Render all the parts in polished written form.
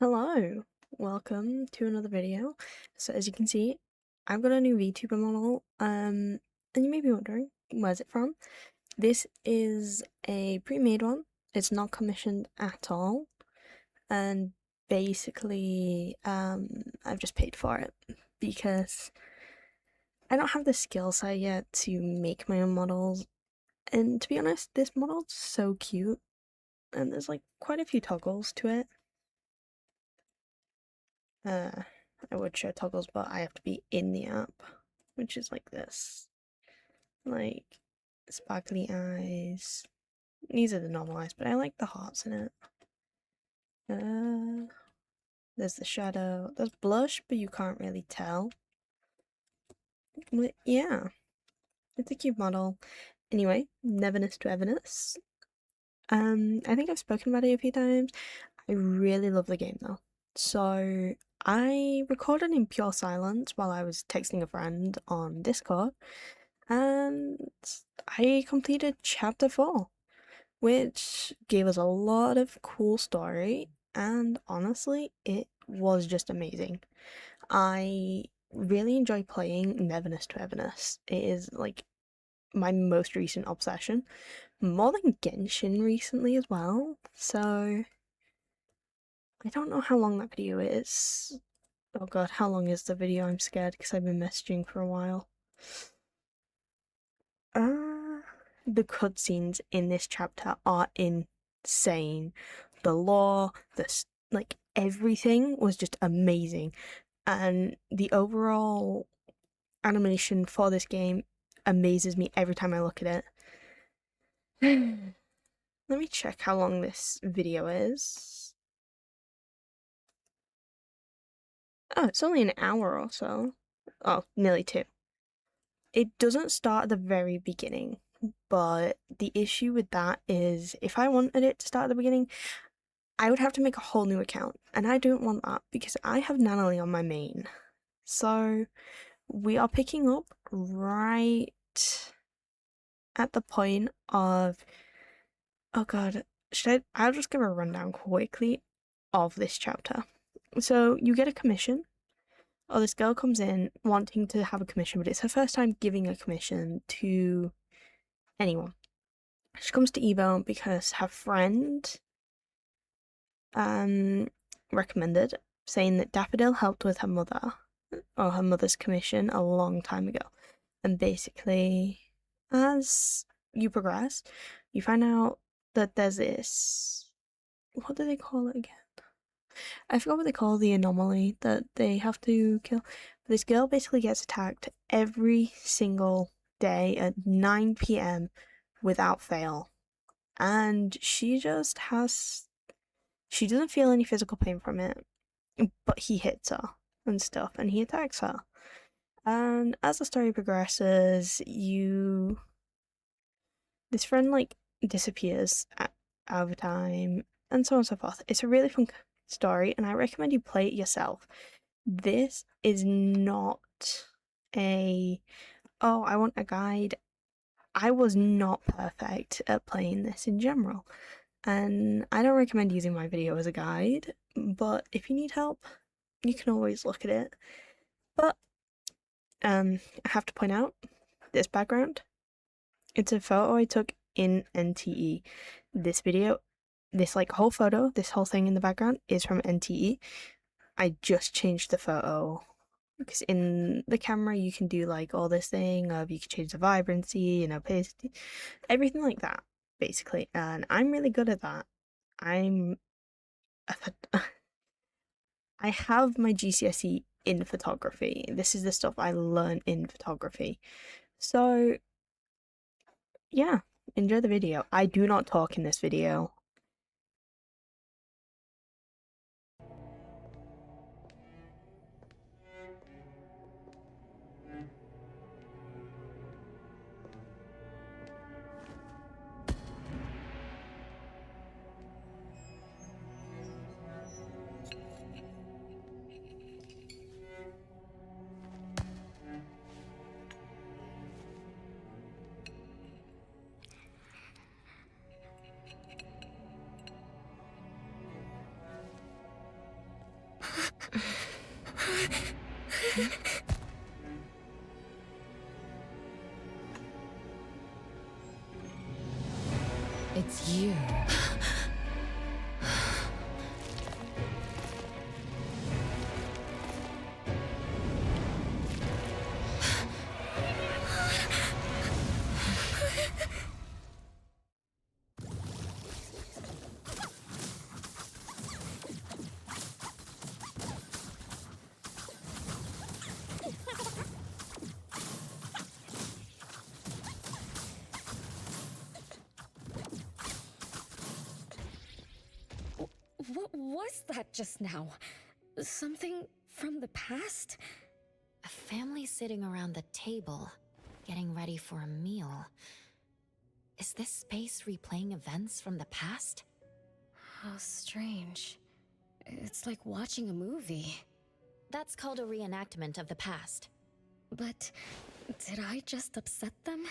Hello, welcome to another video. So as you can see, I've got a new VTuber model, and you may be wondering, where's it from? This is a pre-made one. It's not commissioned at all, and basically, I've just paid for it because I don't have the skill set yet to make my own models, and to be honest, this model's so cute, and there's like quite a few toggles to it. I would show toggles, but I have to be in the app, which is like this. Like, sparkly eyes. These are the normal eyes, but I like the hearts in it. There's the shadow. There's blush, but you can't really tell. But yeah, it's a cute model. Anyway, Neverness to Everness. I think I've spoken about it a few times. I really love the game though. So I recorded in pure silence while I was texting a friend on Discord, and I completed chapter 4, which gave us a lot of cool story, and honestly, it was just amazing. I really enjoy playing Neverness to Everness. It is like my most recent obsession, more than Genshin recently as well, so I don't know how long that video is. Oh god, how long is the video? I'm scared because I've been messaging for a while. The cutscenes in this chapter are insane. The lore, like everything was just amazing, and the overall animation for this game amazes me every time I look at it. Let me check how long this video is. Oh, it's only an hour or so. Oh, nearly 2. It doesn't start at the very beginning, but the issue with that is if I wanted it to start at the beginning, I would have to make a whole new account, and I don't want that because I have Nanalie on my main. So we are picking up right at the point of, oh god, I'll just give a rundown quickly of this chapter. So you get a commission, or this girl comes in wanting to have a commission, but it's her first time giving a commission to anyone. She comes to Evo because her friend recommended, saying that Daffodil helped with her mother, or her mother's commission, a long time ago. And basically, as you progress, you find out that there's this, what do they call it again? I forgot what they call the anomaly that they have to kill. But this girl basically gets attacked every single day at 9 p.m. without fail. And she doesn't feel any physical pain from it, but he hits her and stuff, and he attacks her. And as the story progresses, this friend like disappears over time, and so on and so forth. It's a really fun story, and I recommend you play it yourself. This is not I want a guide. I was not perfect at playing this in general, and I don't recommend using my video as a guide, but if you need help, you can always look at it. But I have to point out this background. It's a photo I took in NTE. This video, this like whole photo, this whole thing in the background is from NTE. I just changed the photo because in the camera you can do like all this thing of you can change the vibrancy and opacity, everything like that basically, and I'm really good at that. I have my GCSE in photography. This is the stuff I learned in photography. So yeah, enjoy the video. I do not talk in this video. It's you. What was that just now? Something from the past? A family sitting around the table, getting ready for a meal. Is this space replaying events from the past? How strange. It's like watching a movie. That's called a reenactment of the past. But did I just upset them?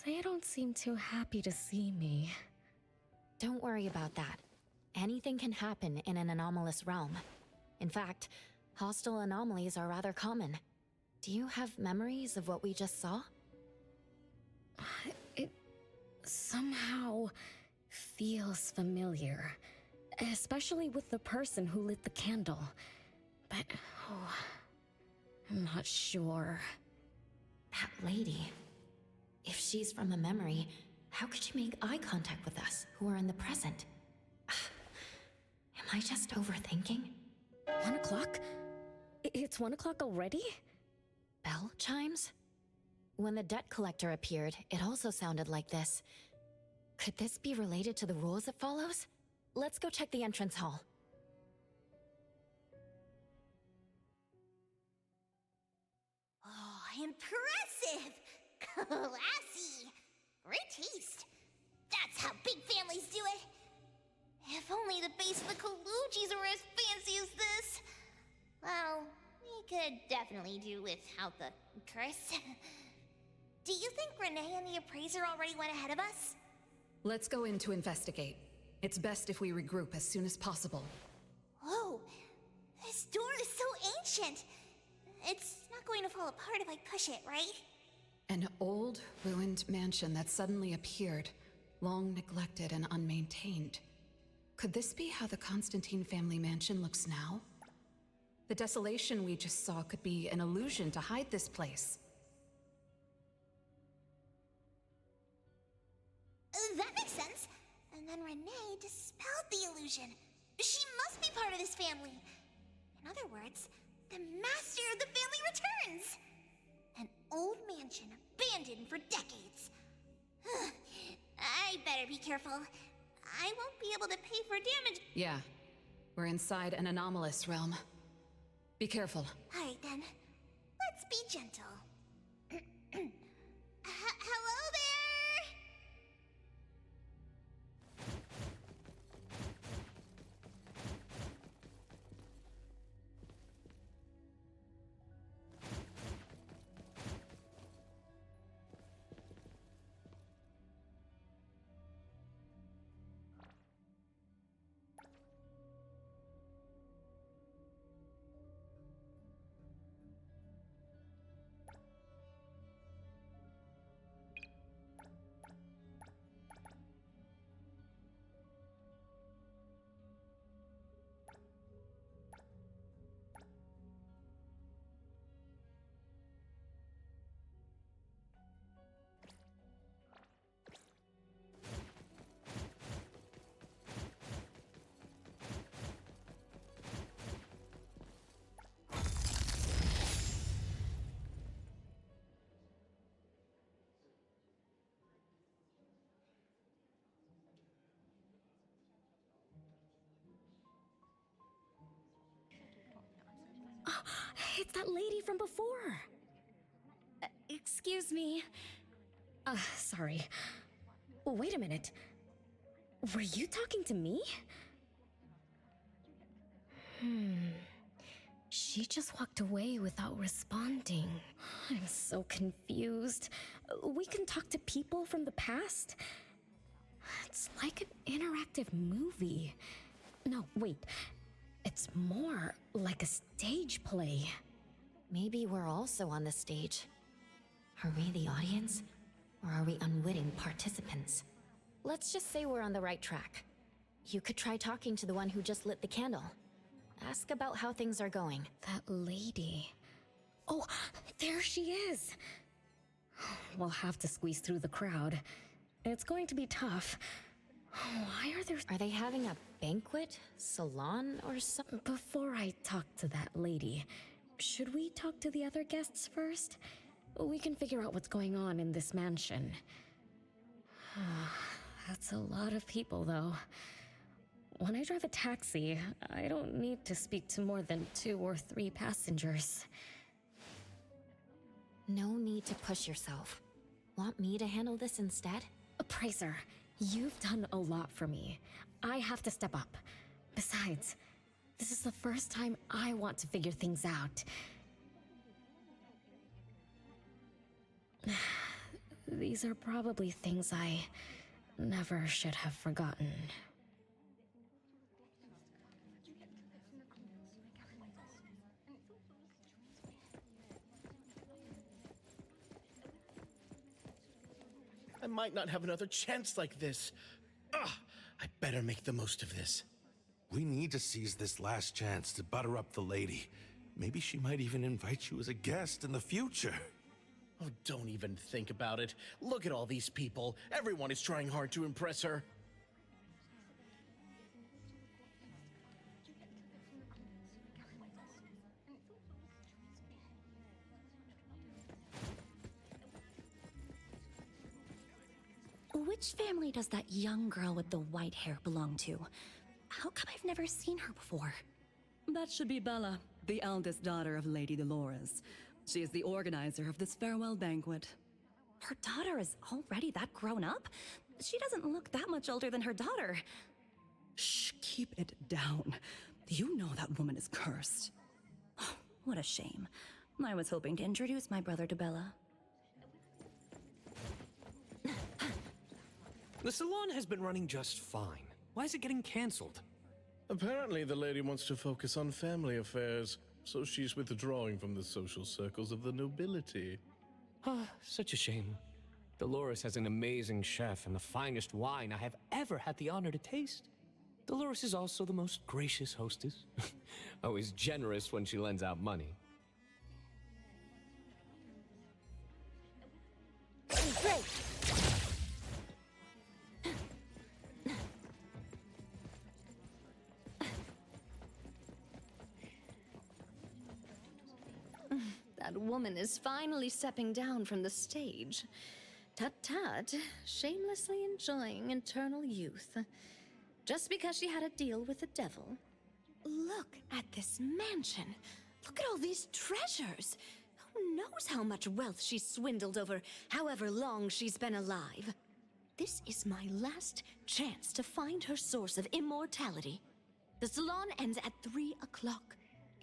They don't seem too happy to see me. Don't worry about that. Anything can happen in an anomalous realm. In fact, hostile anomalies are rather common. Do you have memories of what we just saw? It somehow feels familiar. Especially with the person who lit the candle. But, I'm not sure. That lady. If she's from a memory, how could she make eye contact with us, who are in the present? Am I just overthinking? 1 o'clock? It's 1 o'clock already? Bell chimes? When the debt collector appeared, it also sounded like this. Could this be related to the rules it follows? Let's go check the entrance hall. Oh, impressive! Classy! Great taste! That's how big families do it! If only the base of the Kalujis were as fancy as this! Well, we could definitely do without the Chris. Do you think Renee and the appraiser already went ahead of us? Let's go in to investigate. It's best if we regroup as soon as possible. Whoa! This door is so ancient! It's not going to fall apart if I push it, right? An old, ruined mansion that suddenly appeared, long neglected and unmaintained. Could this be how the Constantine family mansion looks now? The desolation we just saw could be an illusion to hide this place. That makes sense. And then Renee dispelled the illusion. She must be part of this family. In other words, the master of the family returns. An old mansion abandoned for decades. I better be careful. I won't be able to pay for damage. Yeah, we're inside an anomalous realm. Be careful. All right then, let's be gentle. Hello there? It's that lady from before. Excuse me. Sorry. Wait a minute. Were you talking to me? She just walked away without responding. I'm so confused. We can talk to people from the past? It's like an interactive movie. No, wait. It's more like a stage play. Maybe we're also on the stage. Are we the audience? Or are we unwitting participants? Let's just say we're on the right track. You could try talking to the one who just lit the candle. Ask about how things are going. That lady. Oh, there she is! We'll have to squeeze through the crowd. It's going to be tough. Why are there... Are they having a banquet? Salon or something? Before I talk to that lady, should we talk to the other guests first? We can figure out what's going on in this mansion. That's a lot of people, though. When I drive a taxi, I don't need to speak to more than 2 or 3 passengers. No need to push yourself. Want me to handle this instead? Pricer, you've done a lot for me. I have to step up. Besides, this is the first time I want to figure things out. These are probably things I never should have forgotten. I might not have another chance like this. I better make the most of this. We need to seize this last chance to butter up the lady. Maybe she might even invite you as a guest in the future. Oh, don't even think about it. Look at all these people. Everyone is trying hard to impress her. Which family does that young girl with the white hair belong to? How come I've never seen her before? That should be Bella, the eldest daughter of Lady Dolores. She is the organizer of this farewell banquet. Her daughter is already that grown up? She doesn't look that much older than her daughter. Shh, keep it down. You know that woman is cursed. What a shame. I was hoping to introduce my brother to Bella. The salon has been running just fine. Why is it getting cancelled? Apparently, the lady wants to focus on family affairs, so she's withdrawing from the social circles of the nobility. Such a shame. Dolores has an amazing chef and the finest wine I have ever had the honor to taste. Dolores is also the most gracious hostess. Always generous when she lends out money. Great! That woman is finally stepping down from the stage. Tut-tut, shamelessly enjoying eternal youth. Just because she had a deal with the devil. Look at this mansion. Look at all these treasures. Who knows how much wealth she's swindled over however long she's been alive. This is my last chance to find her source of immortality. The salon ends at 3 o'clock.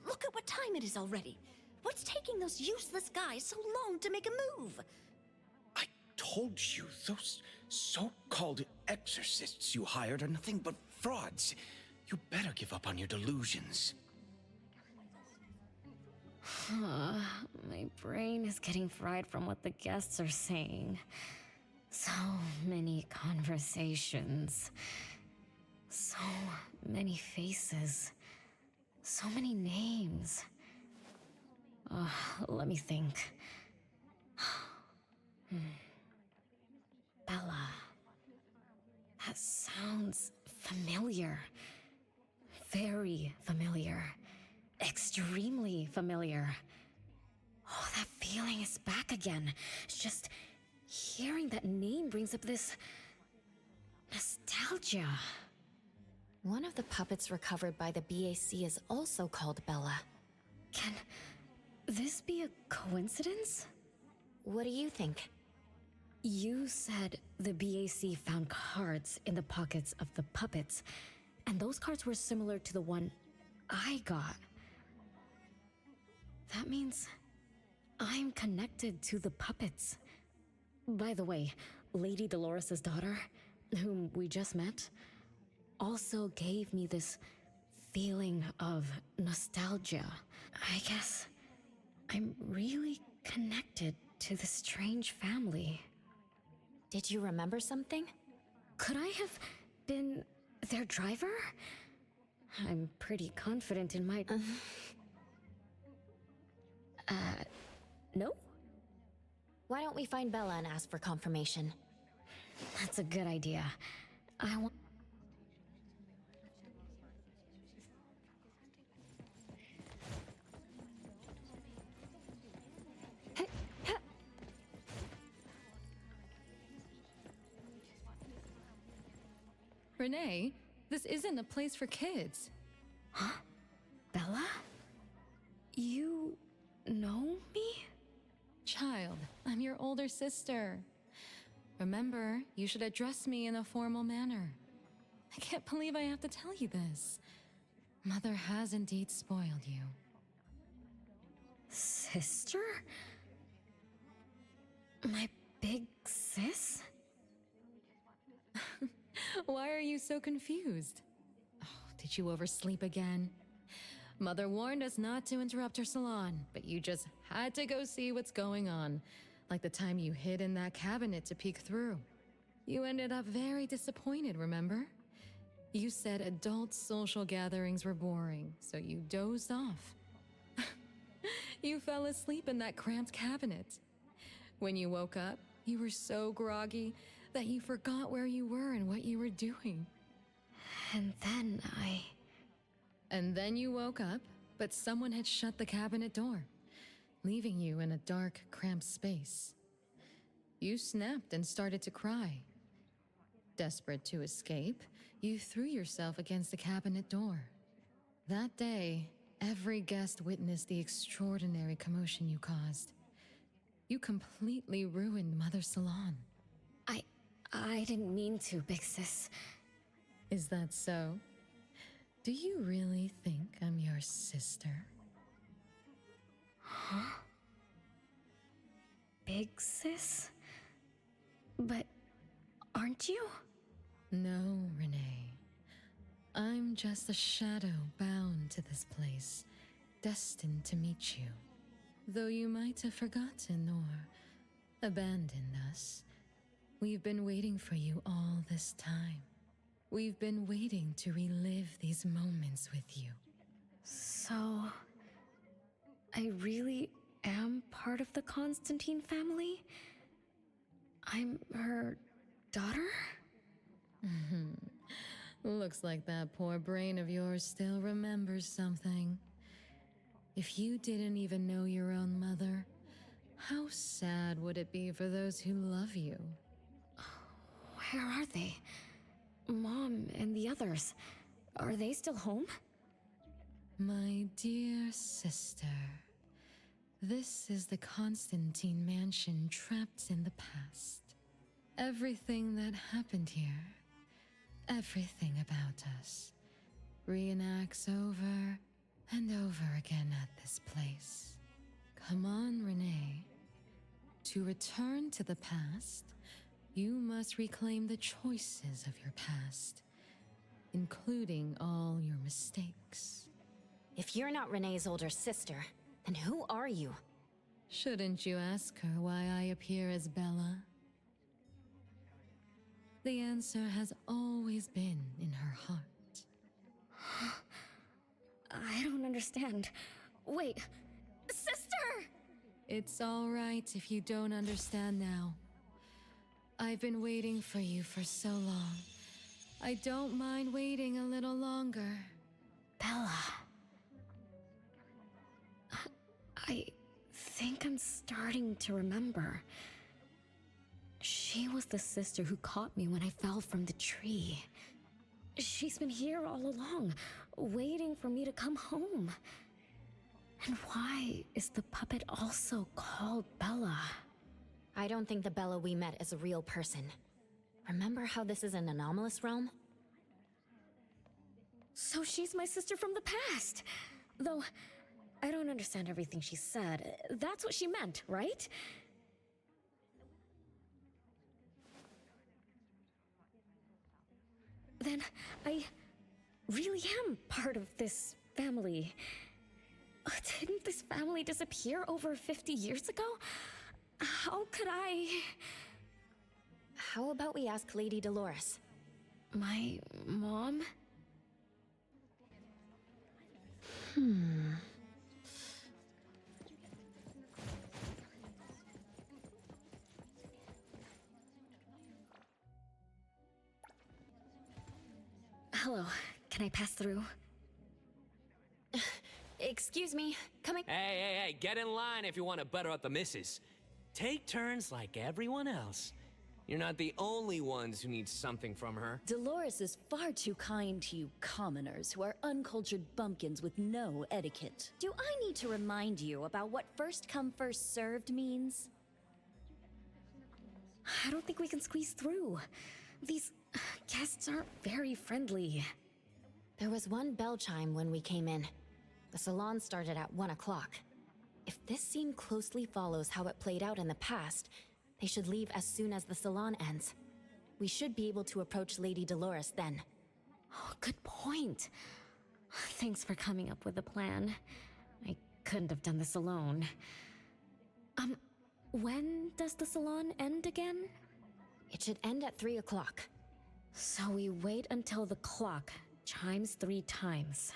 Look at what time it is already. What's taking those useless guys so long to make a move? I told you, those so-called exorcists you hired are nothing but frauds. You better give up on your delusions. My brain is getting fried from what the guests are saying. So many conversations. So many faces. So many names. Let me think. Bella. That sounds familiar. Very familiar. Extremely familiar. Oh, that feeling is back again. It's just hearing that name brings up this nostalgia. One of the puppets recovered by the BAC is also called Bella. Can this be a coincidence? What do you think? You said the BAC found cards in the pockets of the puppets, and those cards were similar to the one I got. That means I'm connected to the puppets. By the way, Lady Dolores' daughter, whom we just met, also gave me this feeling of nostalgia. I guess I'm really connected to this strange family. Did you remember something? Could I have been their driver? I'm pretty confident in my... No? Why don't we find Bella and ask for confirmation? That's a good idea. I want... Renee, this isn't a place for kids. Huh? Bella? You know me? Child, I'm your older sister. Remember, you should address me in a formal manner. I can't believe I have to tell you this. Mother has indeed spoiled you. Sister? My big sis? Why are you so confused? Oh, did you oversleep again? Mother warned us not to interrupt her salon, but you just had to go see what's going on. Like the time you hid in that cabinet to peek through. You ended up very disappointed, remember? You said adult social gatherings were boring, so you dozed off. You fell asleep in that cramped cabinet. When you woke up, you were so groggy that you forgot where you were and what you were doing. And then And then you woke up, but someone had shut the cabinet door, leaving you in a dark, cramped space. You snapped and started to cry. Desperate to escape, you threw yourself against the cabinet door. That day, every guest witnessed the extraordinary commotion you caused. You completely ruined Mother's salon. I didn't mean to, big sis. Is that so? Do you really think I'm your sister? Huh? Big sis? But aren't you? No, Renee. I'm just a shadow bound to this place, destined to meet you. Though you might have forgotten or abandoned us, we've been waiting for you all this time. We've been waiting to relive these moments with you. So, I really am part of the Constantine family? I'm her daughter? Looks like that poor brain of yours still remembers something. If you didn't even know your own mother, how sad would it be for those who love you? Where are they? Mom and the others. Are they still home? My dear sister, this is the Constantine mansion trapped in the past. Everything that happened here, everything about us, reenacts over and over again at this place. Come on, Renee. To return to the past, you must reclaim the choices of your past, including all your mistakes. If you're not Renee's older sister, then who are you? Shouldn't you ask her why I appear as Bella? The answer has always been in her heart. I don't understand. Wait, sister! It's all right if you don't understand now. I've been waiting for you for so long. I don't mind waiting a little longer. Bella. I think I'm starting to remember. She was the sister who caught me when I fell from the tree. She's been here all along, waiting for me to come home. And why is the puppet also called Bella? I don't think the Bella we met is a real person. Remember how this is an anomalous realm? So she's my sister from the past. Though, I don't understand everything she said. That's what she meant, right? Then I really am part of this family. Didn't this family disappear over 50 years ago? How could I... How about we ask Lady Dolores? My mom? Hello, can I pass through? Excuse me, coming. Hey, get in line if you want to butter up the missus. Take turns like everyone else. You're not the only ones who need something from her. Dolores is far too kind to you commoners who are uncultured bumpkins with no etiquette. Do I need to remind you about what first come first served means? I don't think we can squeeze through. These guests aren't very friendly. There was one bell chime when we came in. The salon started at 1 o'clock. If this scene closely follows how it played out in the past, they should leave as soon as the salon ends. We should be able to approach Lady Dolores then. Oh, good point. Thanks for coming up with a plan. I couldn't have done this alone. When does the salon end again? It should end at 3 o'clock. So we wait until the clock chimes 3 times.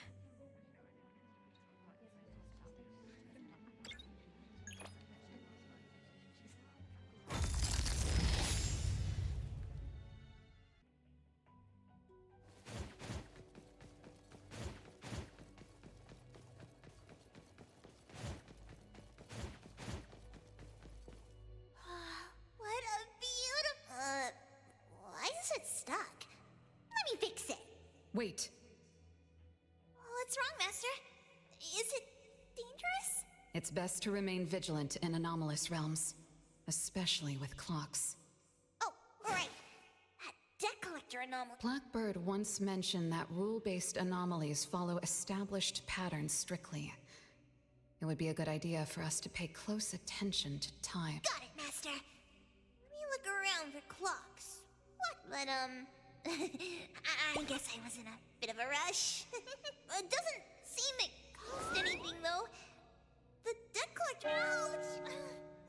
What a beautiful... why is it stuck? Let me fix it. Wait. What's wrong, Master? Is it dangerous? It's best to remain vigilant in anomalous realms, especially with clocks. Oh, right. That debt collector anomaly. Blackbird once mentioned that rule-based anomalies follow established patterns strictly. It would be a good idea for us to pay close attention to time. Got it, Master. Let me look around for clocks. What? But, I guess I was in a bit of a rush. It doesn't seem it cost anything, though. The debt collector... Ouch!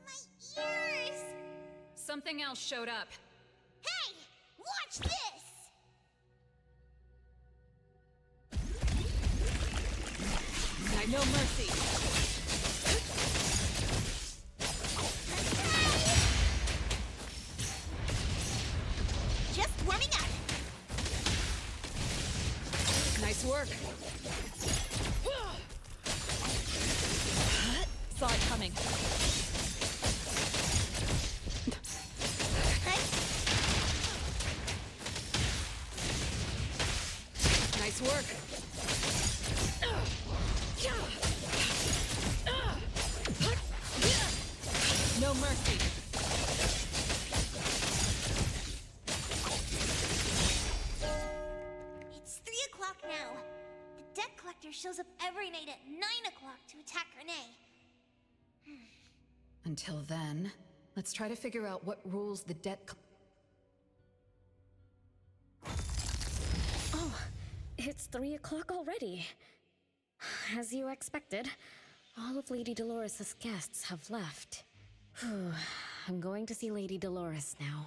My ears! Something else showed up. Hey! Watch this! I no mercy. Just warming up. Nice work. Saw it coming. Nice work. No mercy. It's 3 o'clock now. The debt collector shows up every night at 9 o'clock to attack Renee. Until then, let's try to figure out what rules the Oh, it's 3 o'clock already. As you expected, all of Lady Dolores' guests have left. I'm going to see Lady Dolores now.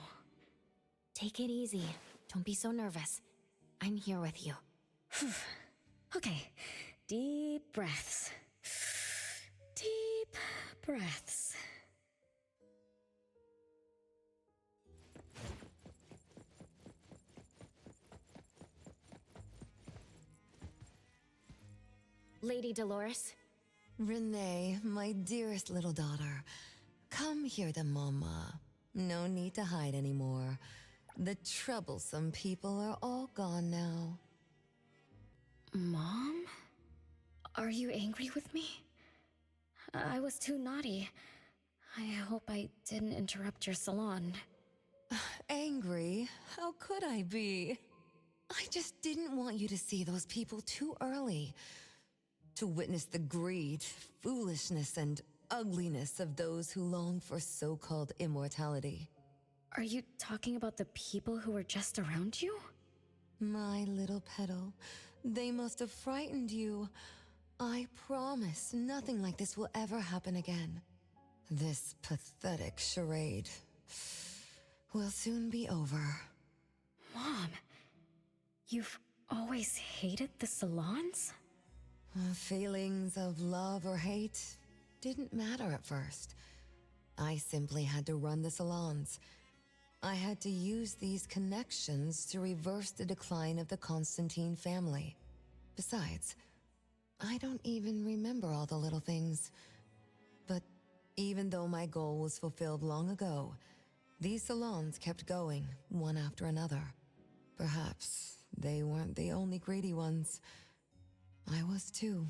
Take it easy. Don't be so nervous. I'm here with you. Okay, deep breaths. Deep breaths. Lady Dolores? Renee, my dearest little daughter, come here to Mama. No need to hide anymore. The troublesome people are all gone now. Mom? Are you angry with me? I was too naughty. I hope I didn't interrupt your salon. Angry? How could I be? I just didn't want you to see those people too early. To witness the greed, foolishness, and ugliness of those who long for so-called immortality. Are you talking about the people who were just around you? My little petal, they must have frightened you. I promise nothing like this will ever happen again. This pathetic charade will soon be over. Mom, you've always hated the salons? Feelings of love or hate didn't matter at first. I simply had to run the salons. I had to use these connections to reverse the decline of the Constantine family. Besides, I don't even remember all the little things. But even though my goal was fulfilled long ago, these salons kept going, one after another. Perhaps they weren't the only greedy ones. I was too.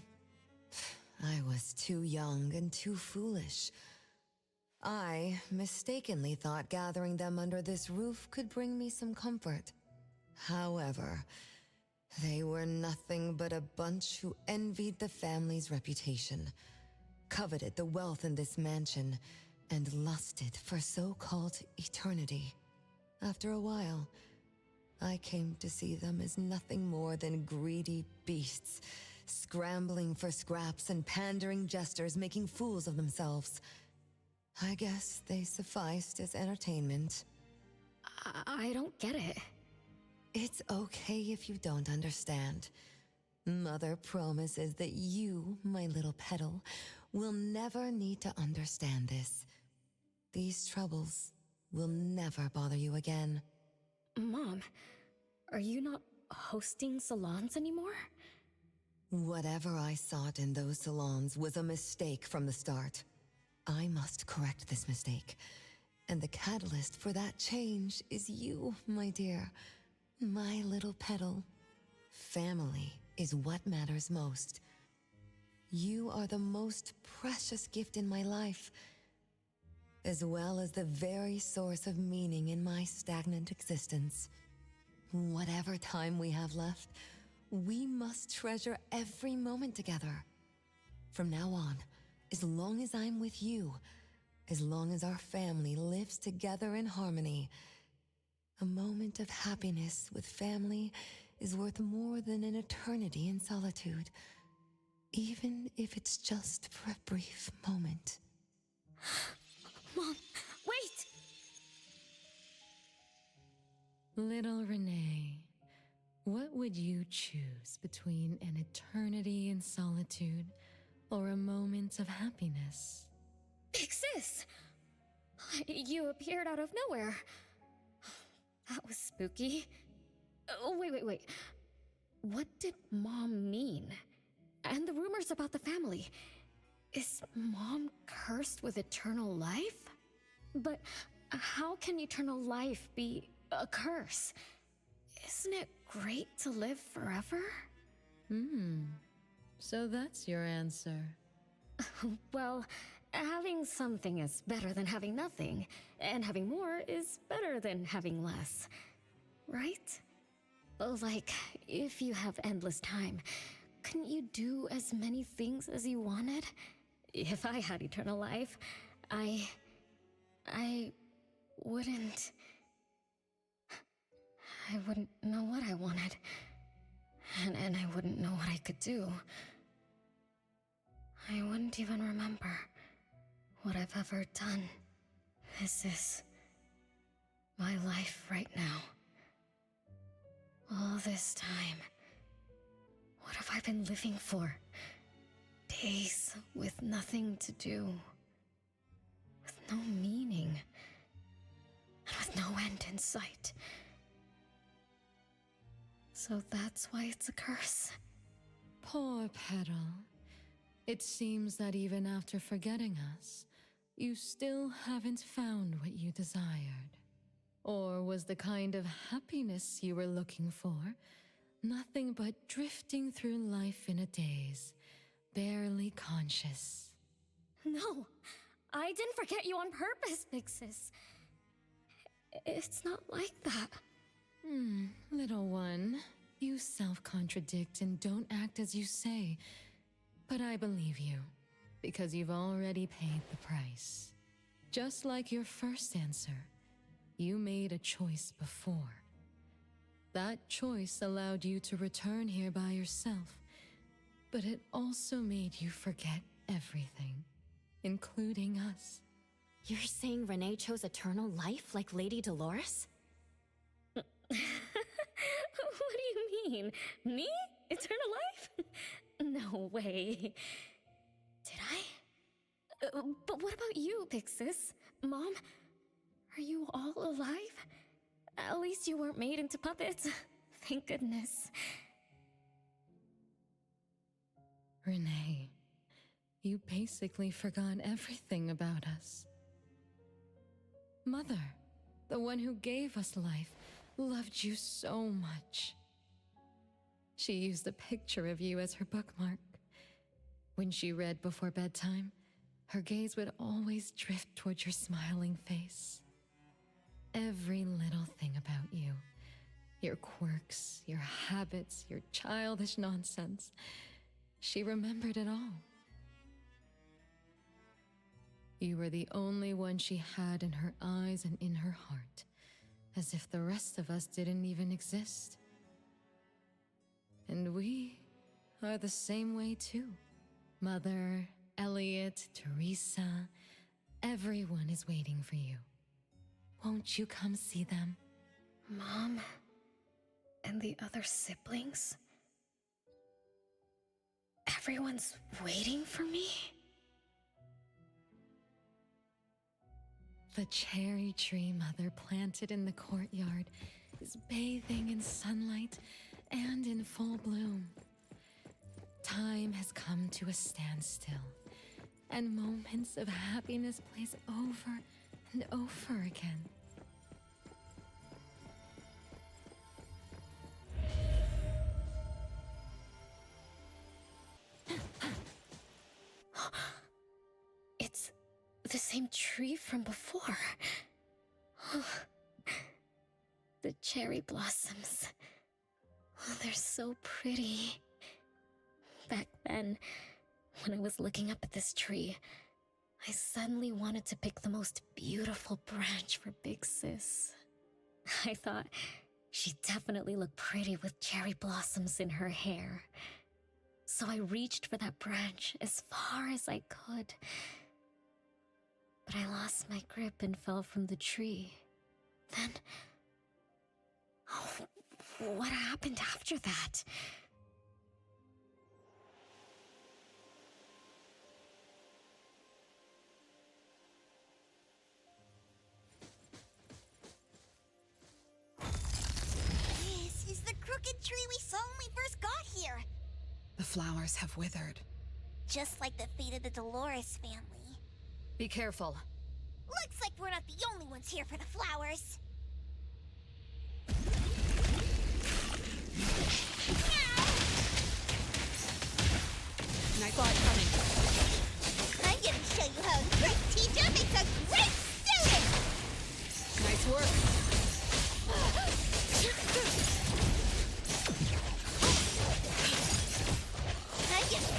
I was too young and too foolish. I mistakenly thought gathering them under this roof could bring me some comfort. However, they were nothing but a bunch who envied the family's reputation, coveted the wealth in this mansion, and lusted for so-called eternity. After a while, I came to see them as nothing more than greedy beasts, scrambling for scraps and pandering jesters making fools of themselves. I guess they sufficed as entertainment. I don't get it. It's okay if you don't understand. Mother promises that you, my little petal, will never need to understand this. These troubles will never bother you again. Mom, are you not hosting salons anymore? Whatever I sought in those salons was a mistake from the start. I must correct this mistake. And the catalyst for that change is you, my dear. My little petal. Family is what matters most. You are the most precious gift in my life, as well as the very source of meaning in my stagnant existence. Whatever time we have left, we must treasure every moment together. From now on, as long as I'm with you, as long as our family lives together in harmony, a moment of happiness with family is worth more than an eternity in solitude, even if it's just for a brief moment. Mom, wait! Little Renee, what would you choose between an eternity in solitude or a moment of happiness? Big Sis! You appeared out of nowhere. That was spooky. Wait. What did Mom mean? And the rumors about the family. Is Mom cursed with eternal life? But how can eternal life be a curse? Isn't it great to live forever? So that's your answer. Well, having something is better than having nothing, and having more is better than having less. Right? Like, if you have endless time, couldn't you do as many things as you wanted? If I had eternal life, I wouldn't know what I wanted. And I wouldn't know what I could do. I wouldn't even remember what I've ever done. This is my life right now. All this time. What have I been living for? Days with nothing to do. With no meaning. And with no end in sight. So that's why it's a curse. Poor Petal. It seems that even after forgetting us, you still haven't found what you desired. Or was the kind of happiness you were looking for nothing but drifting through life in a daze, barely conscious? No, I didn't forget you on purpose, Big Sis. It's not like that. Little one, you self-contradict and don't act as you say. But I believe you, because you've already paid the price. Just like your first answer, you made a choice before. That choice allowed you to return here by yourself. but it also made you forget everything, including us. You're saying Renee chose eternal life like Lady Dolores? What do you mean? Me? Eternal life? No way. Did I? But what about you, Pixis? Mom? Are you all alive? At least you weren't made into puppets. Thank goodness. Renee, you basically forgot everything about us. Mother, the one who gave us life, loved you so much. She used a picture of you as her bookmark. When she read before bedtime, her gaze would always drift toward your smiling face. Every little thing about you, your quirks, your habits, your childish nonsense, she remembered it all. You were the only one she had in her eyes and in her heart, as if the rest of us didn't even exist. And we are the same way too. Mother, Elliot, Teresa, everyone is waiting for you. Won't you come see them? Mom? And the other siblings? Everyone's waiting for me? The cherry tree Mother planted in the courtyard is bathing in sunlight and in full bloom. Time has come to a standstill, and moments of happiness place over and over again. It's the same tree from before. The cherry blossoms. Oh, they're so pretty. Back then, when I was looking up at this tree, I suddenly wanted to pick the most beautiful branch for Big Sis. I thought she'd definitely look pretty with cherry blossoms in her hair. So I reached for that branch as far as I could. But I lost my grip and fell from the tree. Then... oh, what happened after that? This is the crooked tree we saw when we first got here. The flowers have withered. Just like the fate of the Dolores family. Be careful. Looks like we're not the only ones here for the flowers. Night light coming. I'm gonna show you how a great teacher makes a great student! Nice work. I'm gonna...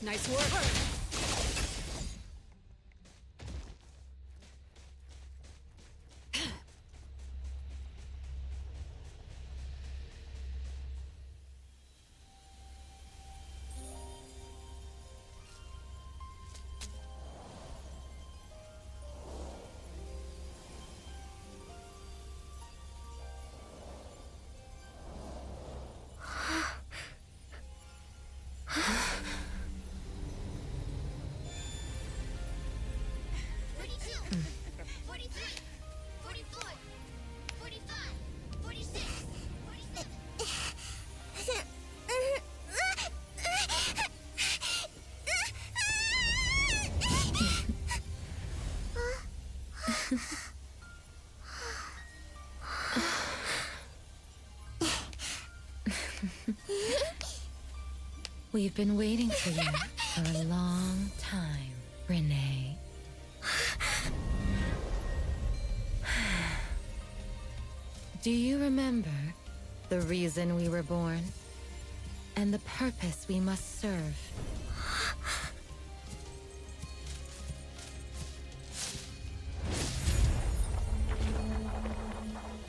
Nice work. We've been waiting for you for a long time, Renee. Do you remember the reason we were born? And the purpose we must serve?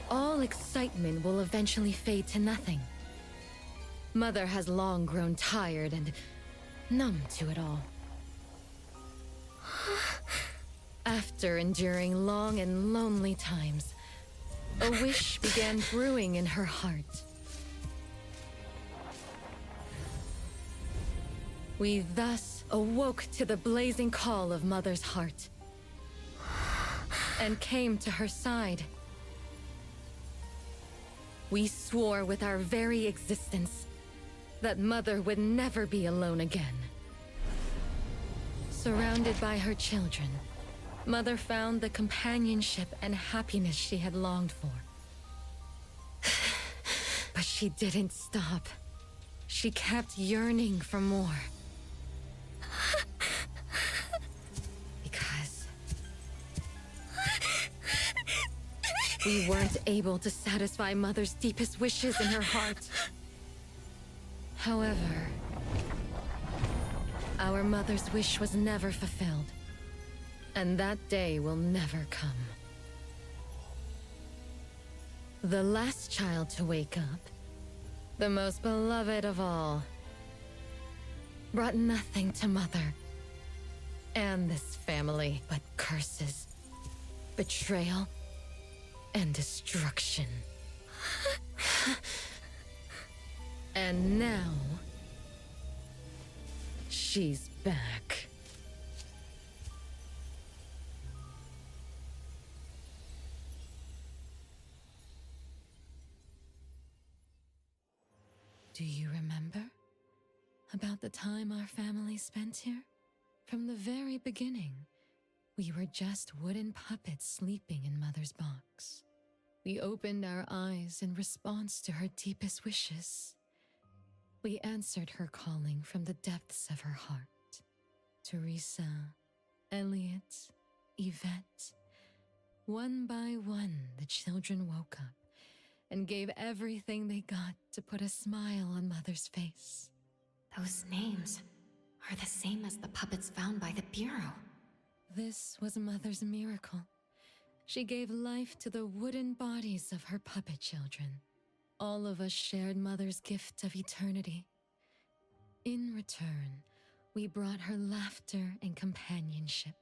all excitement will eventually fade to nothing. Mother has long grown tired and numb to it all. After enduring long and lonely times, a wish began brewing in her heart. We thus awoke to the blazing call of Mother's heart and came to her side. We swore with our very existence that Mother would never be alone again. Surrounded by her children, Mother found the companionship and happiness she had longed for. But she didn't stop. She kept yearning for more. Because we weren't able to satisfy Mother's deepest wishes in her heart. However, our Mother's wish was never fulfilled, and that day will never come. The last child to wake up, the most beloved of all, brought nothing to Mother and this family but curses, betrayal, and destruction. And now, she's back. Do you remember about the time our family spent here? From the very beginning, we were just wooden puppets sleeping in Mother's box. We opened our eyes in response to her deepest wishes. We answered her calling from the depths of her heart. Teresa, Elliot, Yvette. One by one, the children woke up and gave everything they got to put a smile on Mother's face. Those names are the same as the puppets found by the Bureau. This was Mother's miracle. She gave life to the wooden bodies of her puppet children. All of us shared Mother's gift of eternity. In return, we brought her laughter and companionship.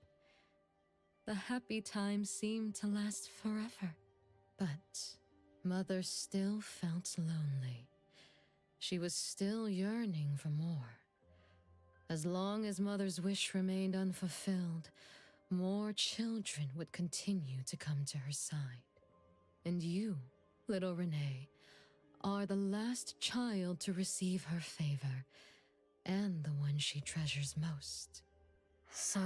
The happy times seemed to last forever, but Mother still felt lonely. She was still yearning for more. As long as Mother's wish remained unfulfilled, more children would continue to come to her side. And you, little Renee, are the last child to receive her favor, and the one she treasures most. So,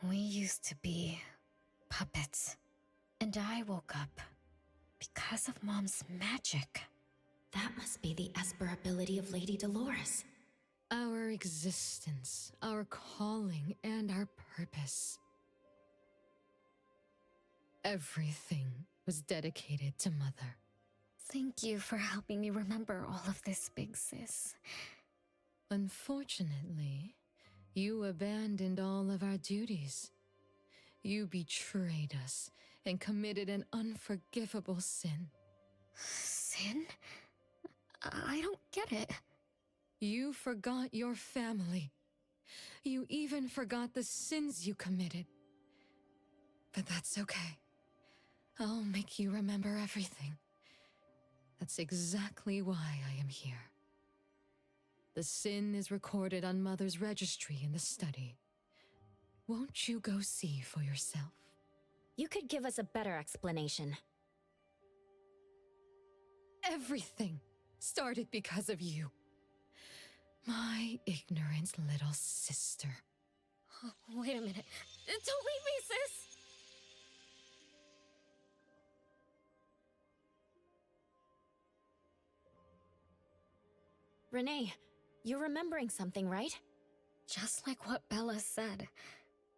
we used to be puppets, and I woke up because of Mom's magic. That must be the Esper ability of Lady Dolores. Our existence, our calling, and our purpose. Everything was dedicated to Mother. Thank you for helping me remember all of this, Big Sis. Unfortunately, you abandoned all of our duties. You betrayed us and committed an unforgivable sin. Sin? I don't get it. You forgot your family. You even forgot the sins you committed. But that's okay. I'll make you remember everything. That's exactly why I am here. The sin is recorded on Mother's registry in the study. Won't you go see for yourself? You could give us a better explanation. Everything started because of you. My ignorant little sister. Oh, wait a minute. Don't leave me, sis! Renee, you're remembering something, right? Just like what Bella said,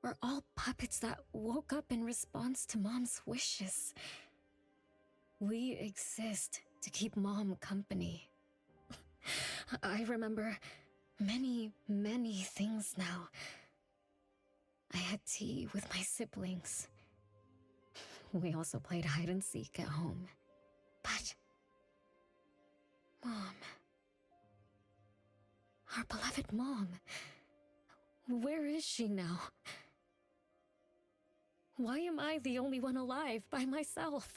we're all puppets that woke up in response to Mom's wishes. We exist to keep Mom company. I remember many, many things now. I had tea with my siblings. We also played hide and seek at home. But... Mom... Our beloved mom... Where is she now? Why am I the only one alive by myself?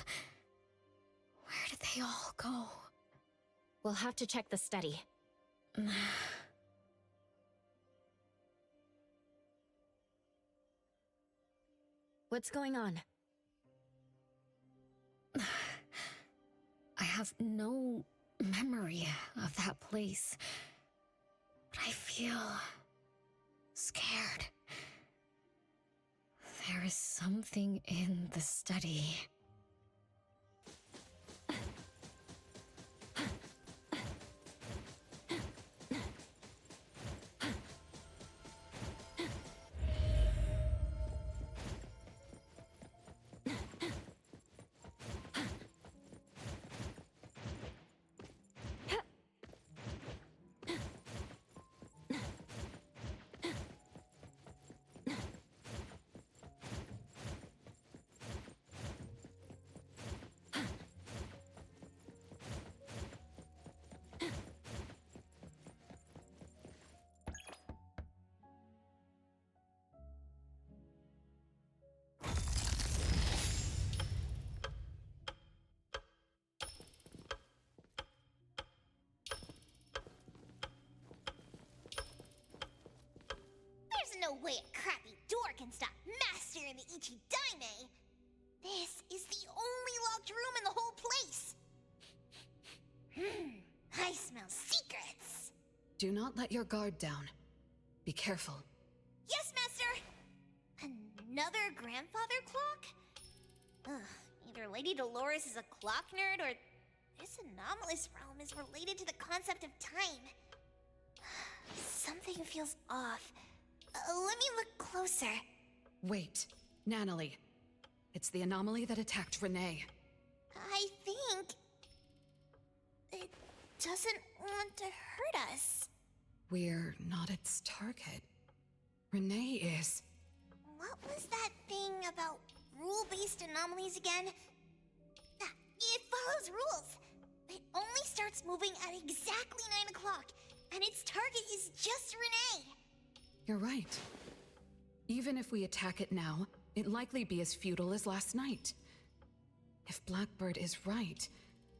Where did they all go? We'll have to check the study. What's going on? I have no memory of that place. But I feel... scared. There is something in the study. There's no way a crappy door can stop Master and the Ichidaime! This is the only locked room in the whole place! I smell secrets! Do not let your guard down. Be careful. Yes, Master! Another grandfather clock? Ugh, either Lady Dolores is a clock nerd, or this anomalous realm is related to the concept of time. Something feels off. Let me look closer. Wait, Nanalie. It's the anomaly that attacked Renee. I think... it doesn't want to hurt us. We're not its target. Renee is... What was that thing about rule-based anomalies again? It follows rules. It only starts moving at exactly 9 o'clock, and its target is just Renee. You're right. Even if we attack it now, it'd likely be as futile as last night. If Blackbird is right,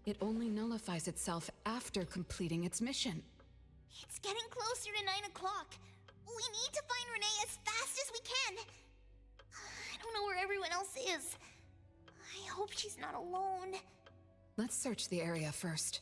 it only nullifies itself after completing its mission. It's getting closer to 9 o'clock. We need to find Renee as fast as we can. I don't know where everyone else is. I hope she's not alone. Let's search the area first.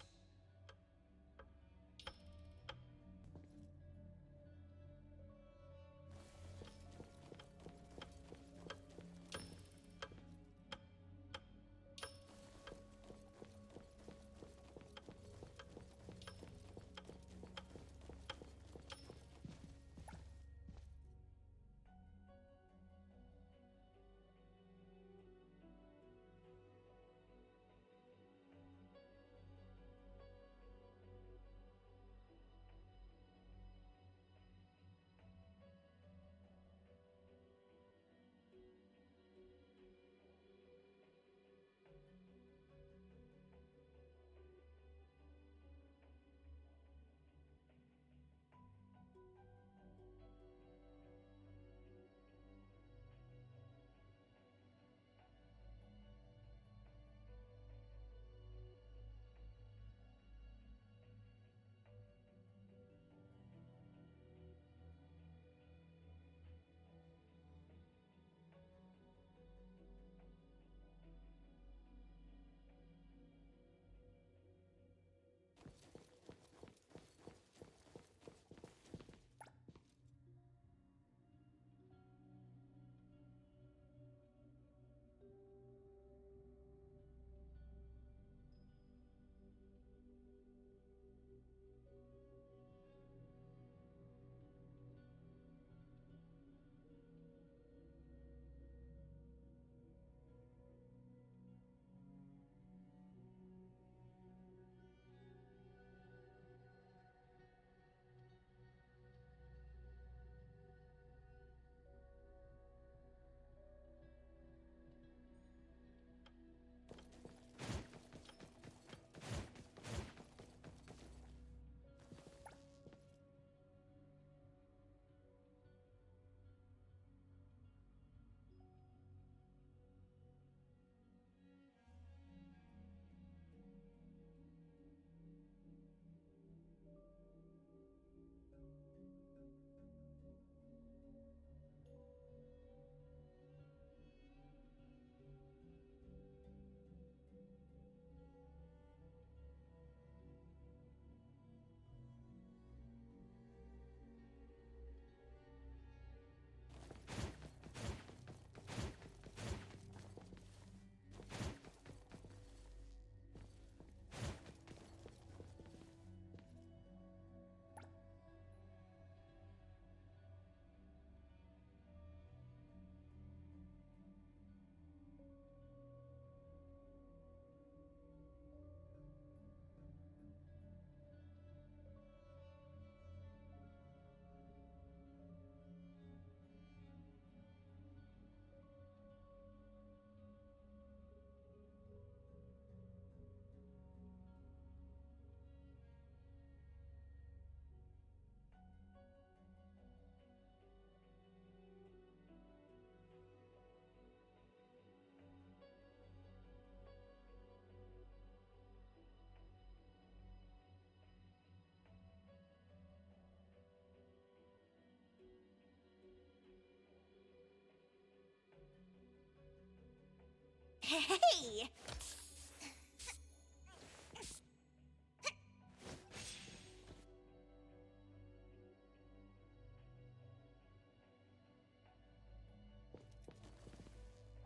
Hey!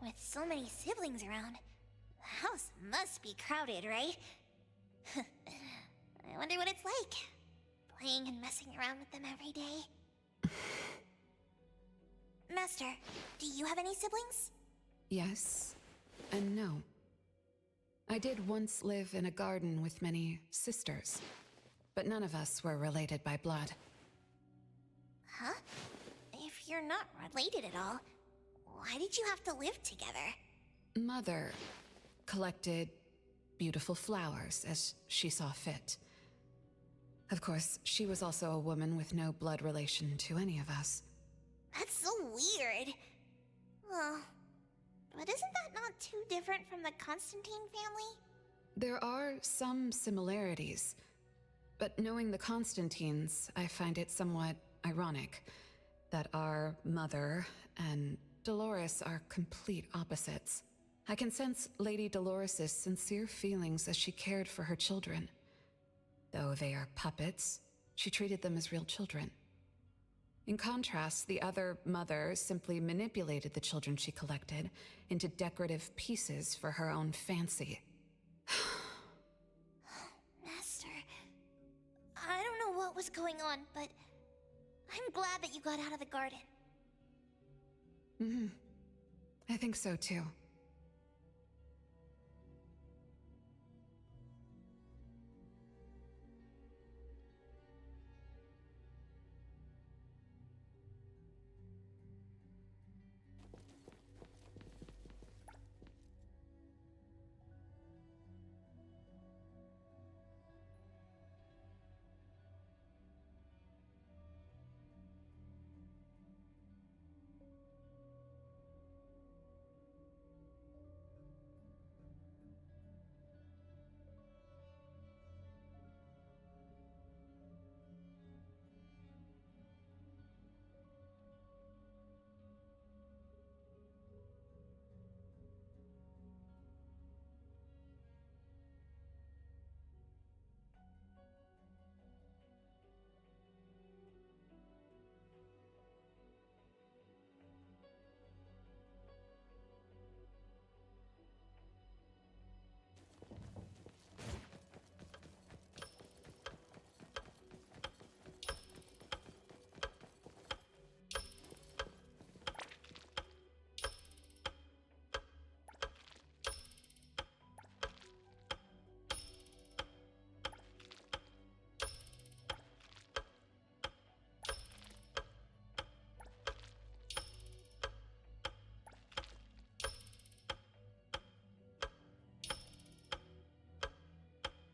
With so many siblings around, the house must be crowded, right? I wonder what it's like, playing and messing around with them every day. Master, do you have any siblings? Yes, and no. I did once live in a garden with many sisters, but none of us were related by blood. Huh? If you're not related at all, why did you have to live together? Mother collected beautiful flowers as she saw fit. Of course, she was also a woman with no blood relation to any of us. That's so weird. Well, but isn't that not too different from the Constantine family? There are some similarities, but knowing the Constantines, I find it somewhat ironic that our mother and Dolores are complete opposites. I can sense Lady Dolores' sincere feelings as she cared for her children. Though they are puppets, she treated them as real children. In contrast, the other mother simply manipulated the children she collected into decorative pieces for her own fancy. Master, I don't know what was going on, but I'm glad that you got out of the garden. I think so too.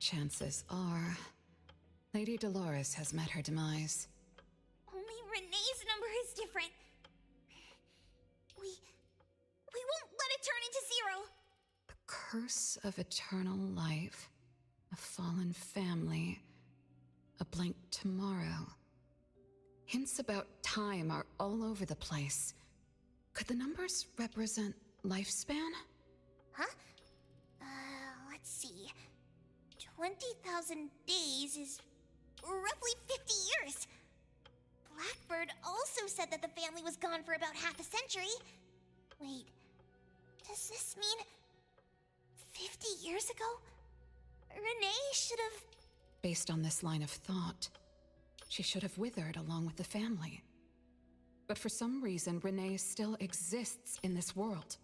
Chances are, Lady Dolores has met her demise. Only Renee's number is different. We won't let it turn into zero. The curse of eternal life, a fallen family, a blank tomorrow. Hints about time are all over the place. Could the numbers represent lifespan? Huh? Let's see. 20,000 days is roughly 50 years. Blackbird also said that the family was gone for about half a century. Wait, does this mean 50 years ago? Renee should have... Based on this line of thought, she should have withered along with the family. But for some reason, Renee still exists in this world.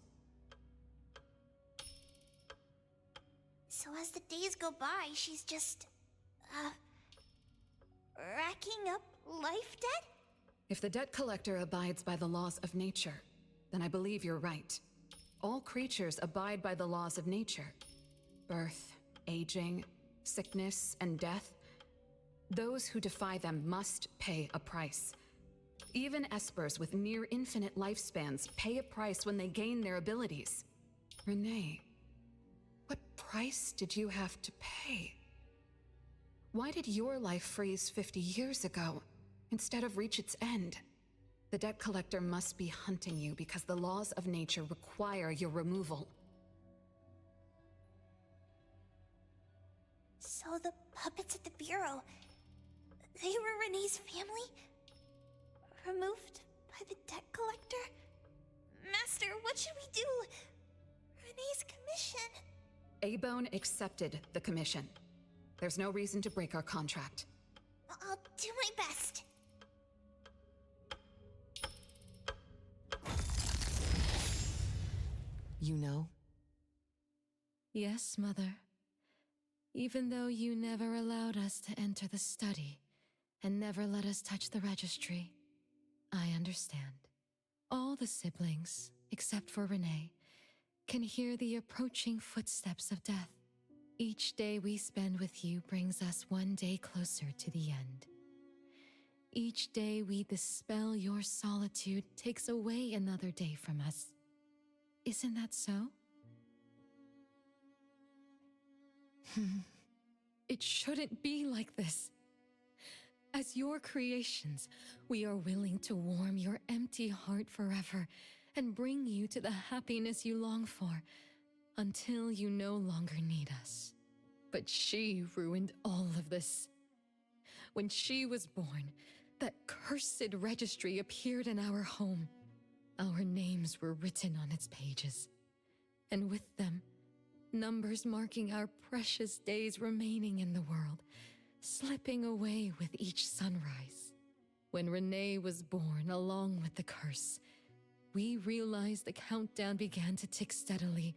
So as the days go by, she's just... racking up life debt? If the debt collector abides by the laws of nature, then I believe you're right. All creatures abide by the laws of nature. Birth, aging, sickness, and death. Those who defy them must pay a price. Even espers with near infinite lifespans pay a price when they gain their abilities. Renee, what price did you have to pay? Why did your life freeze 50 years ago, instead of reach its end? The debt collector must be hunting you because the laws of nature require your removal. Oh, the puppets at the bureau. They were Renee's family? Removed by the debt collector? Master, what should we do? Renee's commission. A-Bone accepted the commission. There's no reason to break our contract. I'll do my best. You know? Yes, Mother. Even though you never allowed us to enter the study and never let us touch the registry, I understand. All the siblings, except for Renee, can hear the approaching footsteps of death. Each day we spend with you brings us one day closer to the end. Each day we dispel your solitude takes away another day from us. Isn't that so? It shouldn't be like this. As your creations, we are willing to warm your empty heart forever and bring you to the happiness you long for until you no longer need us. But she ruined all of this. When she was born, that cursed registry appeared in our home. Our names were written on its pages, and with them, numbers marking our precious days remaining in the world, slipping away with each sunrise. When Renee was born along with the curse, we realized the countdown began to tick steadily,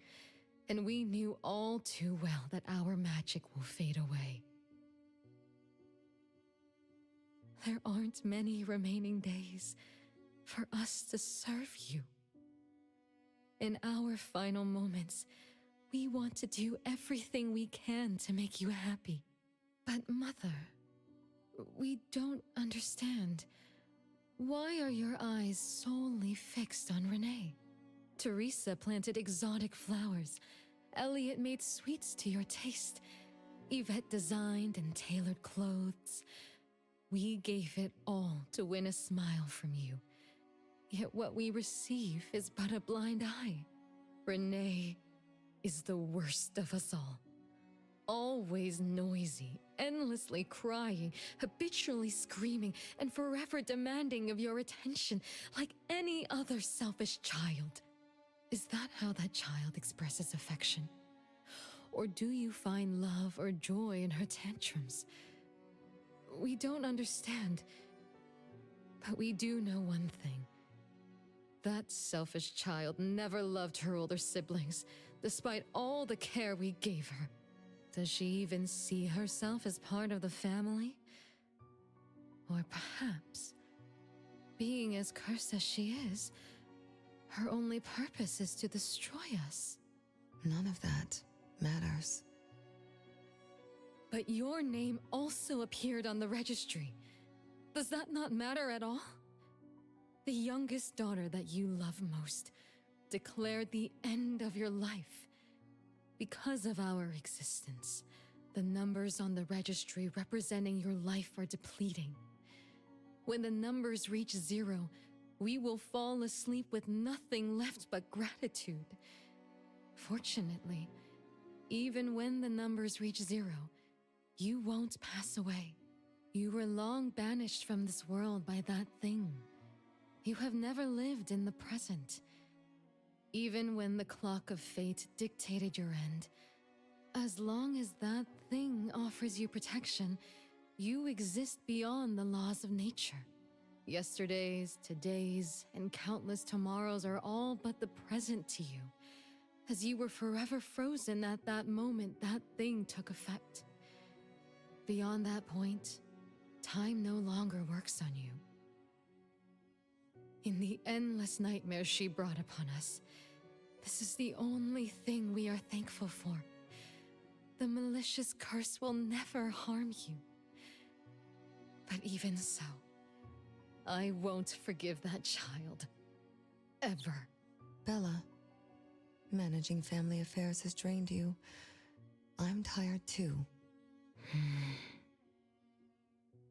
and we knew all too well that our magic will fade away. There aren't many remaining days for us to serve you. In our final moments, we want to do everything we can to make you happy. But Mother, we don't understand. Why are your eyes solely fixed on Renee? Teresa planted exotic flowers. Elliot made sweets to your taste. Yvette designed and tailored clothes. We gave it all to win a smile from you. Yet what we receive is but a blind eye. Renee is the worst of us all. Always noisy, endlessly crying, habitually screaming, and forever demanding of your attention like any other selfish child. Is that how that child expresses affection? Or do you find love or joy in her tantrums? We don't understand, but we do know one thing. That selfish child never loved her older siblings, despite all the care we gave her. Does she even see herself as part of the family? Or perhaps, being as cursed as she is, her only purpose is to destroy us. None of that matters. But your name also appeared on the registry. Does that not matter at all? The youngest daughter that you love most declared the end of your life. Because of our existence, the numbers on the registry representing your life are depleting. When the numbers reach 0, we will fall asleep with nothing left but gratitude. Fortunately, even when the numbers reach 0, you won't pass away. You were long banished from this world by that thing. You have never lived in the present. Even when the clock of fate dictated your end, as long as that thing offers you protection, you exist beyond the laws of nature. Yesterdays, todays, and countless tomorrows are all but the present to you, as you were forever frozen at that moment that thing took effect. Beyond that point, time no longer works on you. In the endless nightmares she brought upon us, this is the only thing we are thankful for. The malicious curse will never harm you. But even so, I won't forgive that child. Ever. Bella, managing family affairs has drained you. I'm tired too.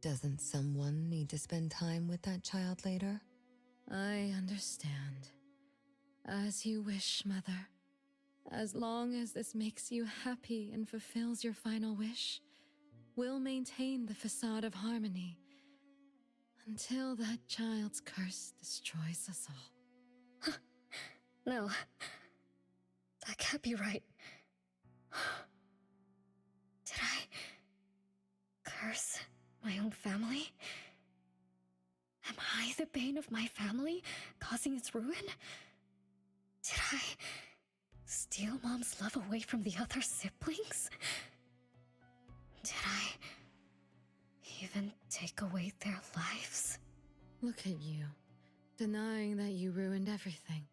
Doesn't someone need to spend time with that child later? I understand. As you wish, Mother. As long as this makes you happy and fulfills your final wish, we'll maintain the facade of harmony until that child's curse destroys us all. No. That can't be right. Did I curse my own family? Am I the bane of my family, causing its ruin? Did I steal Mom's love away from the other siblings? Did I even take away their lives? Look at you, denying that you ruined everything.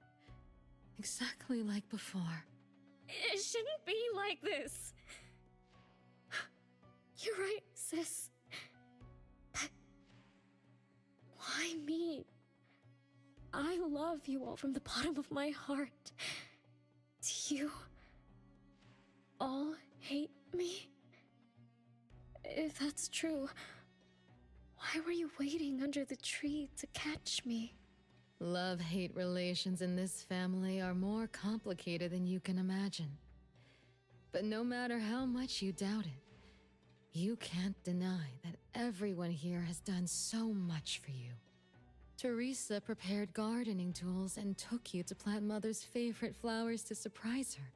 Exactly like before. It shouldn't be like this. You're right, sis. But why me? I love you all from the bottom of my heart. Do you all hate me? If that's true, why were you waiting under the tree to catch me? Love-hate relations in this family are more complicated than you can imagine. But no matter how much you doubt it, you can't deny that everyone here has done so much for you. Teresa prepared gardening tools and took you to plant Mother's favorite flowers to surprise her.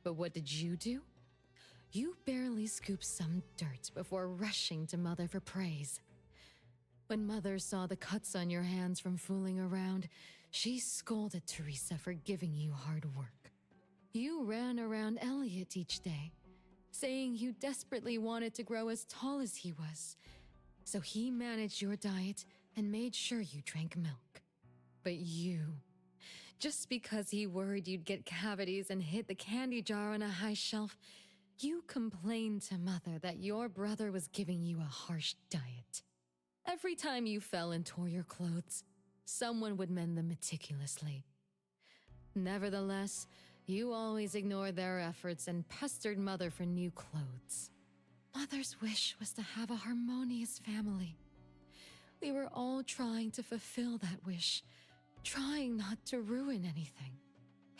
But what did you do? You barely scooped some dirt before rushing to Mother for praise. When Mother saw the cuts on your hands from fooling around, she scolded Teresa for giving you hard work. You ran around Elliot each day, saying you desperately wanted to grow as tall as he was. So he managed your diet and made sure you drank milk. But you, just because he worried you'd get cavities and hid the candy jar on a high shelf, you complained to Mother that your brother was giving you a harsh diet. Every time you fell and tore your clothes, someone would mend them meticulously. Nevertheless, you always ignored their efforts and pestered Mother for new clothes. Mother's wish was to have a harmonious family. We were all trying to fulfill that wish, trying not to ruin anything.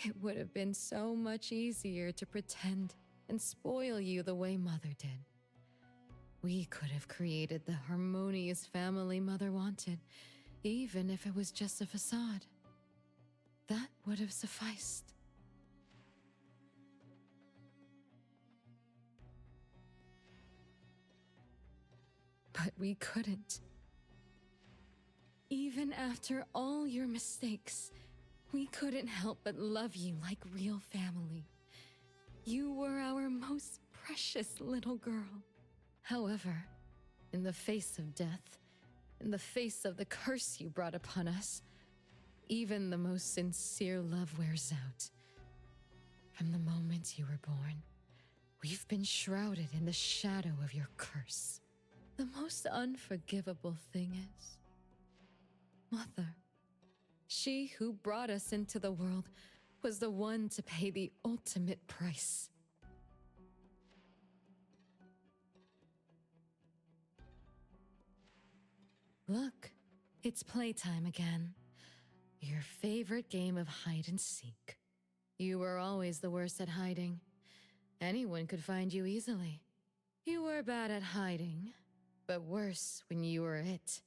It would have been so much easier to pretend and spoil you the way Mother did. We could have created the harmonious family Mother wanted, even if it was just a facade. That would have sufficed. But we couldn't. Even after all your mistakes, we couldn't help but love you like real family. You were our most precious little girl. However, in the face of death, in the face of the curse you brought upon us, even the most sincere love wears out. From the moment you were born, we've been shrouded in the shadow of your curse. The most unforgivable thing is, Mother, she who brought us into the world, was the one to pay the ultimate price. Look, it's playtime again. Your favorite game of hide and seek. You were always the worst at hiding. Anyone could find you easily. You were bad at hiding, but worse when you were it.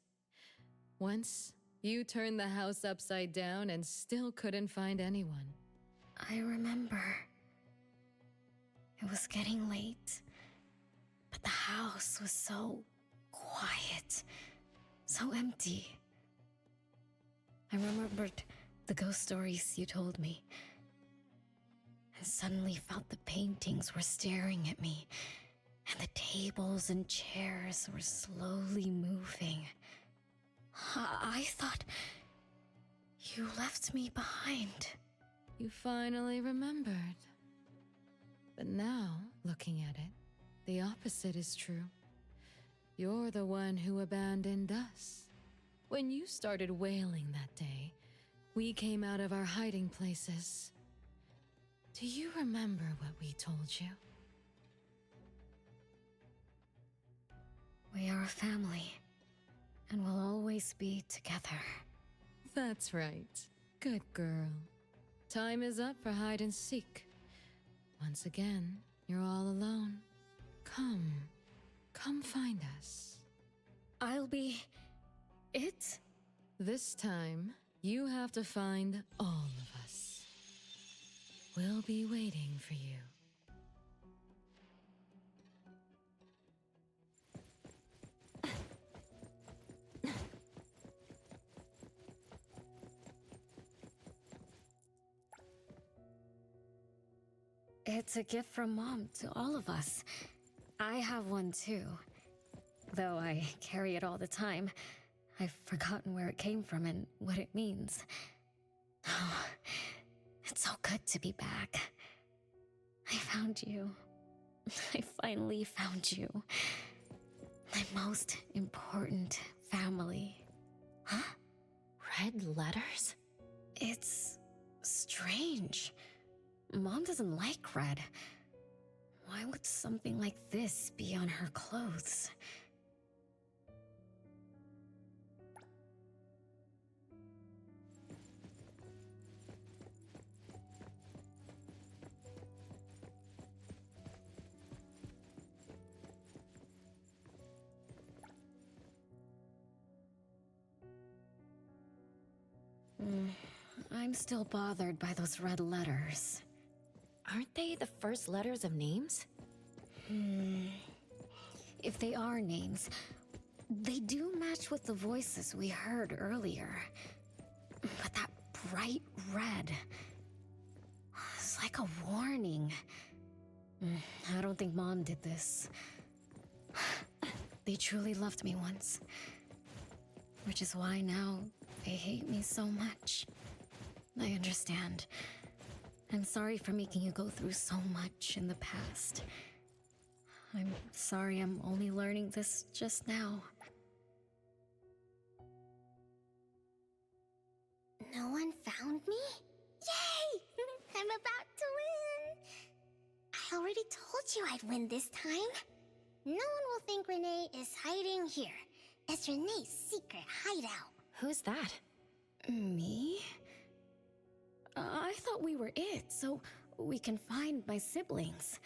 Once, you turned the house upside down and still couldn't find anyone. I remember. It was getting late, but the house was so quiet, so empty. I remembered the ghost stories you told me, and suddenly felt the paintings were staring at me, and the tables and chairs were slowly moving. I thought you left me behind. You finally remembered. But now, looking at it, the opposite is true. You're the one who abandoned us. When you started wailing that day, we came out of our hiding places. Do you remember what we told you? We are a family, and we'll always be together. That's right. Good girl. Time is up for hide and seek. Once again, you're all alone. Come find us. I'll be it? This time, you have to find all of us. We'll be waiting for you. It's a gift from Mom to all of us. I have one too. Though I carry it all the time, I've forgotten where it came from and what it means. Oh, it's so good to be back. I found you. I finally found you. My most important family. Huh? Red letters? It's strange. Mom doesn't like red. Why would something like this be on her clothes? I'm still bothered by those red letters. Aren't they the first letters of names? If they are names, they do match with the voices we heard earlier. But that bright red, it's like a warning. I don't think Mom did this. They truly loved me once. Which is why now they hate me so much. I understand. I'm sorry for making you go through so much in the past. I'm sorry I'm only learning this just now. No one found me? Yay! I'm about to win! I already told you I'd win this time. No one will think Renee is hiding here. It's Renee's secret hideout. Who's that? Me? I thought we were it, so we can find my siblings.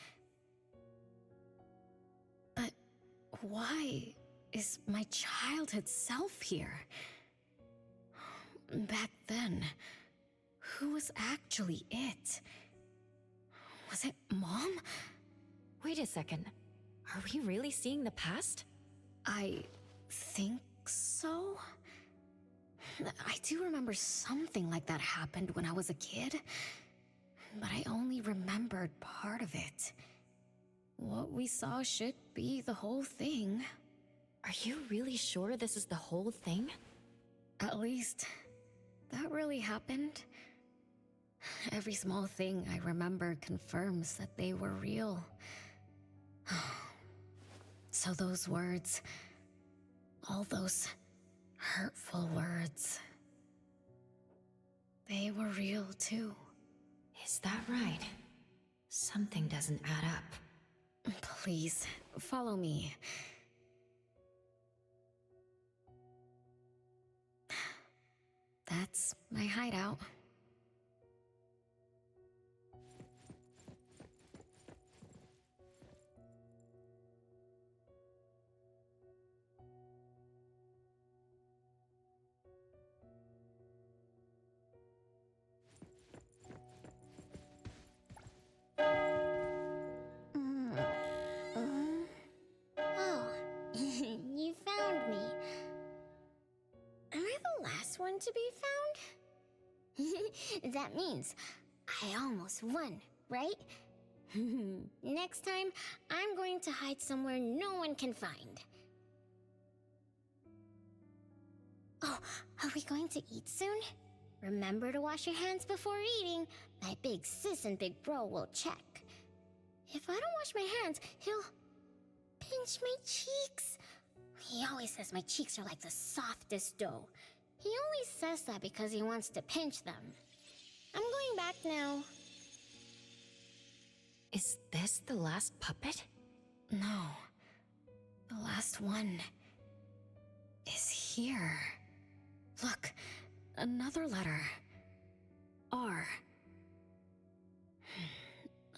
But why is my childhood self here? Back then, who was actually it? Was it Mom? Wait a second. Are we really seeing the past? I think so. I do remember something like that happened when I was a kid, but I only remembered part of it. What we saw should be the whole thing. Are you really sure this is the whole thing? At least, that really happened. Every small thing I remember confirms that they were real. So those words, all those hurtful words, they were real too. Is that right? Something doesn't add up. Please, follow me. That's my hideout. Oh, you found me. Am I the last one to be found? That means I almost won, right? Next time, I'm going to hide somewhere no one can find. Oh, are we going to eat soon? Remember to wash your hands before eating. My big sis and big bro will check. If I don't wash my hands, he'll pinch my cheeks. He always says my cheeks are like the softest dough. He only says that because he wants to pinch them. I'm going back now. Is this the last puppet? No. The last one is here. Look, another letter. R.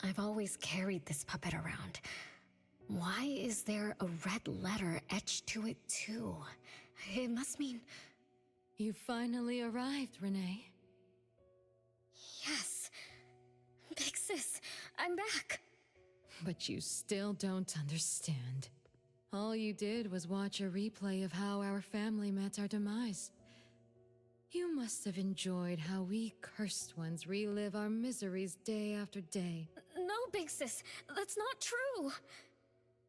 I've always carried this puppet around. Why is there a red letter etched to it too? It must mean... You finally arrived, Renee. Yes. Big sis, I'm back. But you still don't understand. All you did was watch a replay of how our family met our demise. You must have enjoyed how we cursed ones relive our miseries day after day. No, Big sis, that's not true.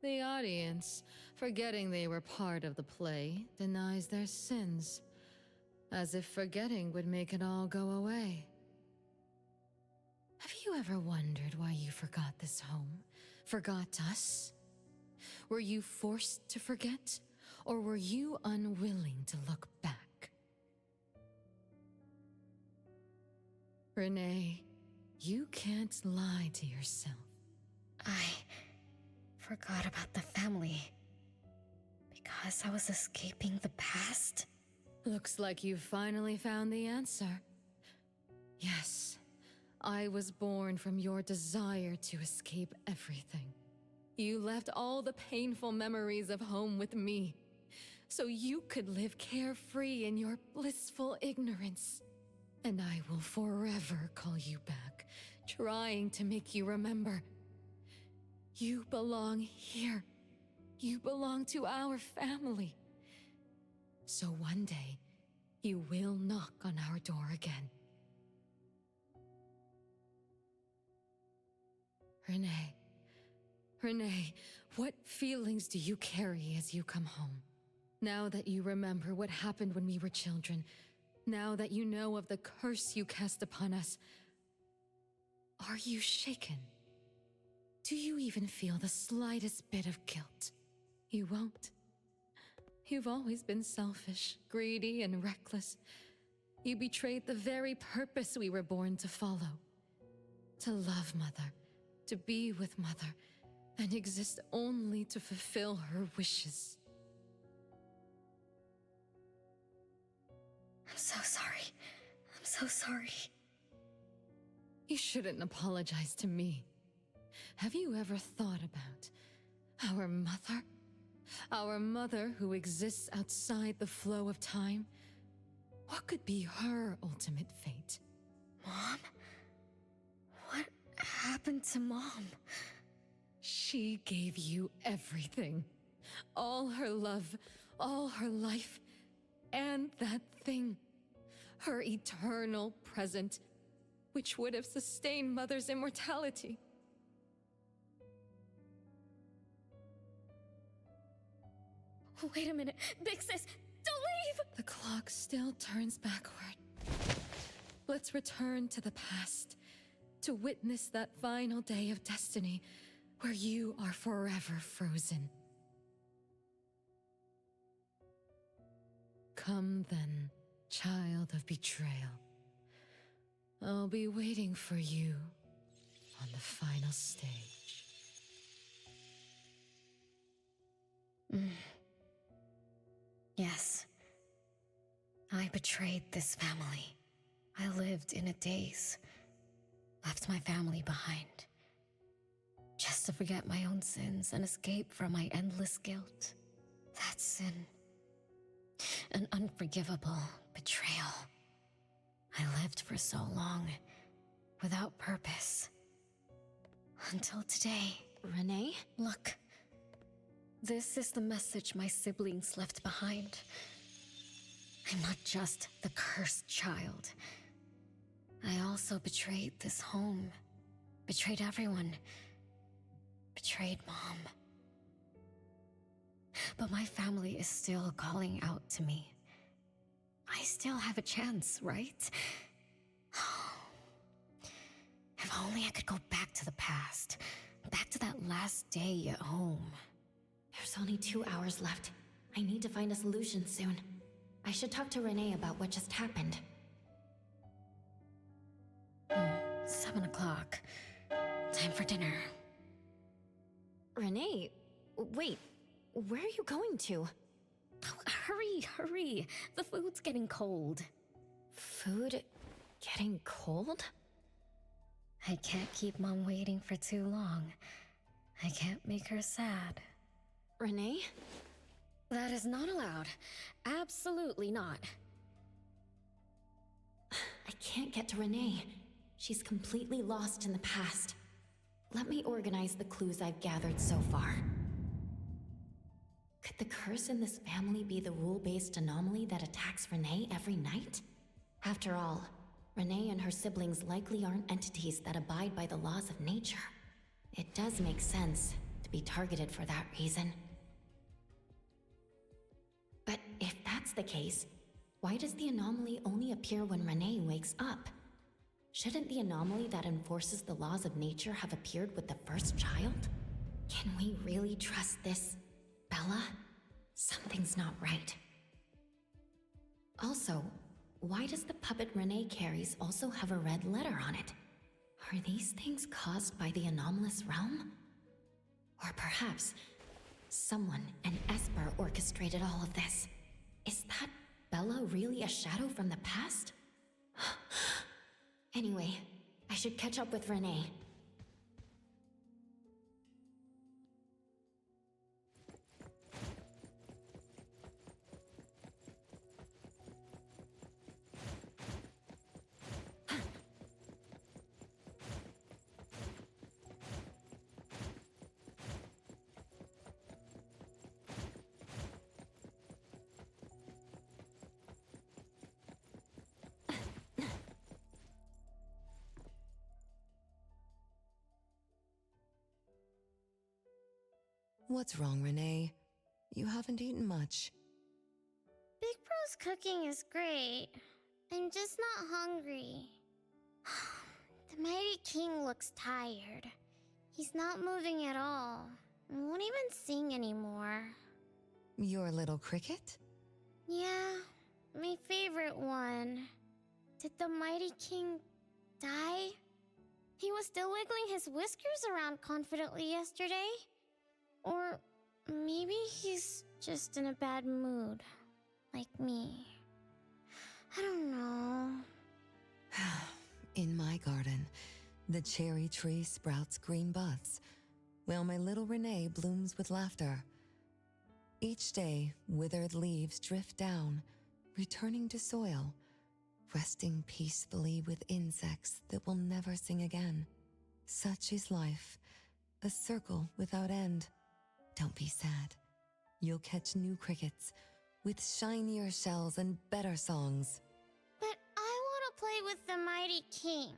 The audience, forgetting they were part of the play, denies their sins. As if forgetting would make it all go away. Have you ever wondered why you forgot this home? Forgot us? Were you forced to forget? Or were you unwilling to look back? Renee, you can't lie to yourself. I forgot about the family. Because I was escaping the past? Looks like you've finally found the answer. Yes, I was born from your desire to escape everything. You left all the painful memories of home with me, so you could live carefree in your blissful ignorance. And I will forever call you back, trying to make you remember. You belong here. You belong to our family. So one day, you will knock on our door again. Renee, what feelings do you carry as you come home? Now that you remember what happened when we were children, now that you know of the curse you cast upon us, are you shaken? Do you even feel the slightest bit of guilt? You won't. You've always been selfish, greedy, and reckless. You betrayed the very purpose we were born to follow. To love Mother, to be with Mother, and exist only to fulfill her wishes. I'm so sorry. I'm so sorry. You shouldn't apologize to me. Have you ever thought about our mother? Our mother who exists outside the flow of time? What could be her ultimate fate? Mom? What happened to Mom? She gave you everything. All her love, all her life, and that thing. Her eternal present, which would have sustained Mother's immortality. Wait a minute. Big sis, don't leave! The clock still turns backward. Let's return to the past, to witness that final day of destiny, where you are forever frozen. Come then, child of betrayal. I'll be waiting for you on the final stage. Yes. I betrayed this family. I lived in a daze. Left my family behind. Just to forget my own sins and escape from my endless guilt. That sin. An unforgivable betrayal. I lived for so long, without purpose. Until today. Renee? Look. This is the message my siblings left behind. I'm not just the cursed child. I also betrayed this home. Betrayed everyone. Betrayed Mom. But my family is still calling out to me. I still have a chance, right? If only I could go back to the past. Back to that last day at home. There's only 2 hours left. I need to find a solution soon. I should talk to Renee about what just happened. 7 o'clock. Time for dinner. Renee, wait. Where are you going to? Oh, hurry. The food's getting cold. Food getting cold? I can't keep Mom waiting for too long. I can't make her sad. Renee? That is not allowed. Absolutely not. I can't get to Renee. She's completely lost in the past. Let me organize the clues I've gathered so far. Could the curse in this family be the rule-based anomaly that attacks Renee every night? After all, Renee and her siblings likely aren't entities that abide by the laws of nature. It does make sense to be targeted for that reason. But if that's the case, why does the anomaly only appear when Renee wakes up? Shouldn't the anomaly that enforces the laws of nature have appeared with the first child? Can we really trust this, Bella? Something's not right. Also, why does the puppet Renee carries also have a red letter on it? Are these things caused by the anomalous realm? Or perhaps someone, an Esper, orchestrated all of this. Is that Bella really a shadow from the past? Anyway, I should catch up with Renee. What's wrong, Renee? You haven't eaten much. Big Bro's cooking is great. I'm just not hungry. The Mighty King looks tired. He's not moving at all. And won't even sing anymore. Your little cricket? Yeah, my favorite one. Did the Mighty King die? He was still wiggling his whiskers around confidently yesterday. Or maybe he's just in a bad mood, like me. I don't know. In my garden, the cherry tree sprouts green buds, while my little Renee blooms with laughter. Each day, withered leaves drift down, returning to soil, resting peacefully with insects that will never sing again. Such is life, a circle without end. Don't be sad. You'll catch new crickets with shinier shells and better songs. But I want to play with the Mighty King.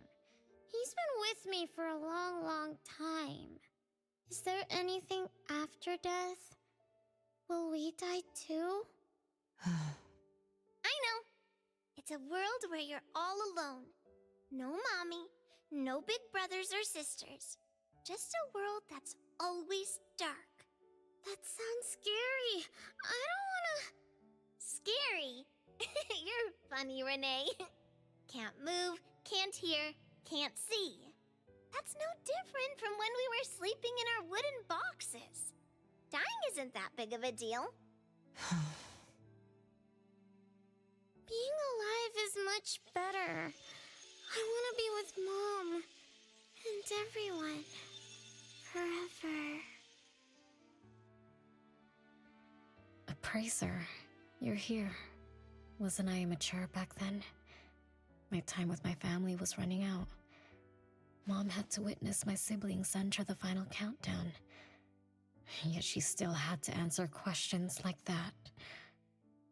He's been with me for a long, long time. Is there anything after death? Will we die too? I know. It's a world where you're all alone. No mommy, no big brothers or sisters. Just a world that's always dark. That sounds scary. I don't wanna... Scary? You're funny, Renee. Can't move, can't hear, can't see. That's no different from when we were sleeping in our wooden boxes. Dying isn't that big of a deal. Being alive is much better. I want to be with Mom and everyone forever. Appraiser, you're here. Wasn't I immature back then? My time with my family was running out. Mom had to witness my siblings enter the final countdown. Yet she still had to answer questions like that.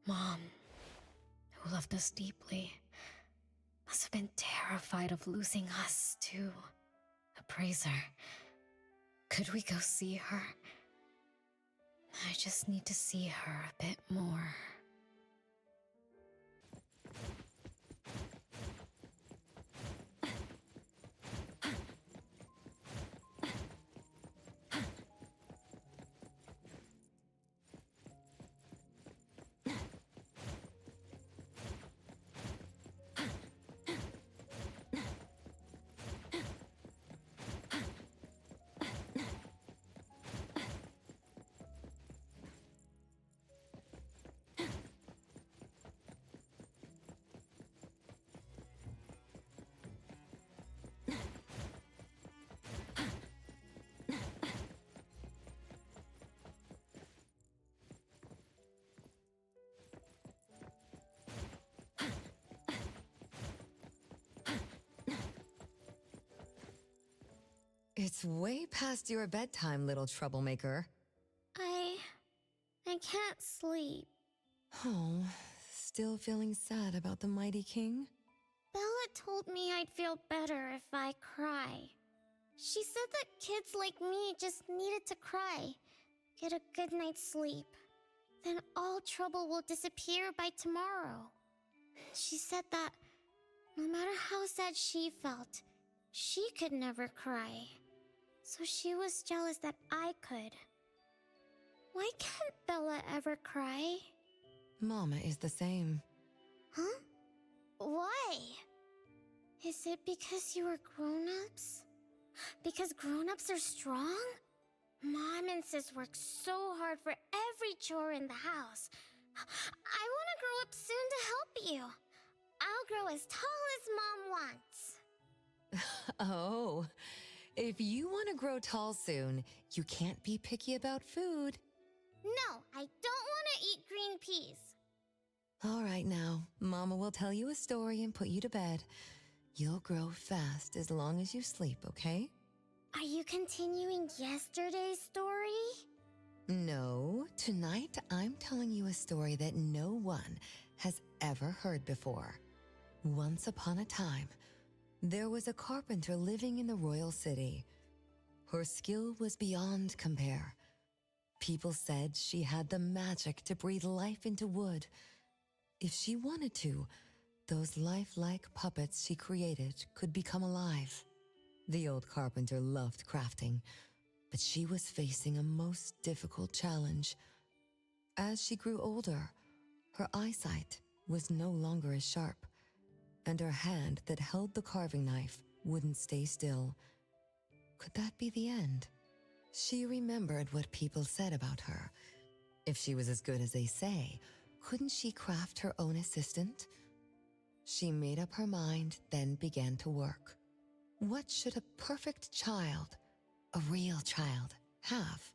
Mom, who loved us deeply, must have been terrified of losing us too. Appraiser, could we go see her? I just need to see her a bit more. It's way past your bedtime, little troublemaker. I can't sleep. Oh, still feeling sad about the mighty king? Bella told me I'd feel better if I cry. She said that kids like me just needed to cry, get a good night's sleep. Then all trouble will disappear by tomorrow. She said that no matter how sad she felt, she could never cry. So she was jealous that I could. Why can't Bella ever cry? Mama is the same. Huh? Why? Is it because you were grown-ups? Because grown-ups are strong? Mom and sis work so hard for every chore in the house. I want to grow up soon to help you. I'll grow as tall as Mom wants. Oh, if you want to grow tall soon, you can't be picky about food. No, I don't want to eat green peas. All right now, Mama will tell you a story and put you to bed. You'll grow fast as long as you sleep, okay? Are you continuing yesterday's story? No, tonight I'm telling you a story that no one has ever heard before. Once upon a time, there was a carpenter living in the royal city. Her skill was beyond compare. People said she had the magic to breathe life into wood. If she wanted to, those lifelike puppets she created could become alive. The old carpenter loved crafting, but she was facing a most difficult challenge. As she grew older, her eyesight was no longer as sharp, and her hand that held the carving knife wouldn't stay still. Could that be the end? She remembered what people said about her. If she was as good as they say, couldn't she craft her own assistant? She made up her mind, then began to work. What should a perfect child, a real child, have?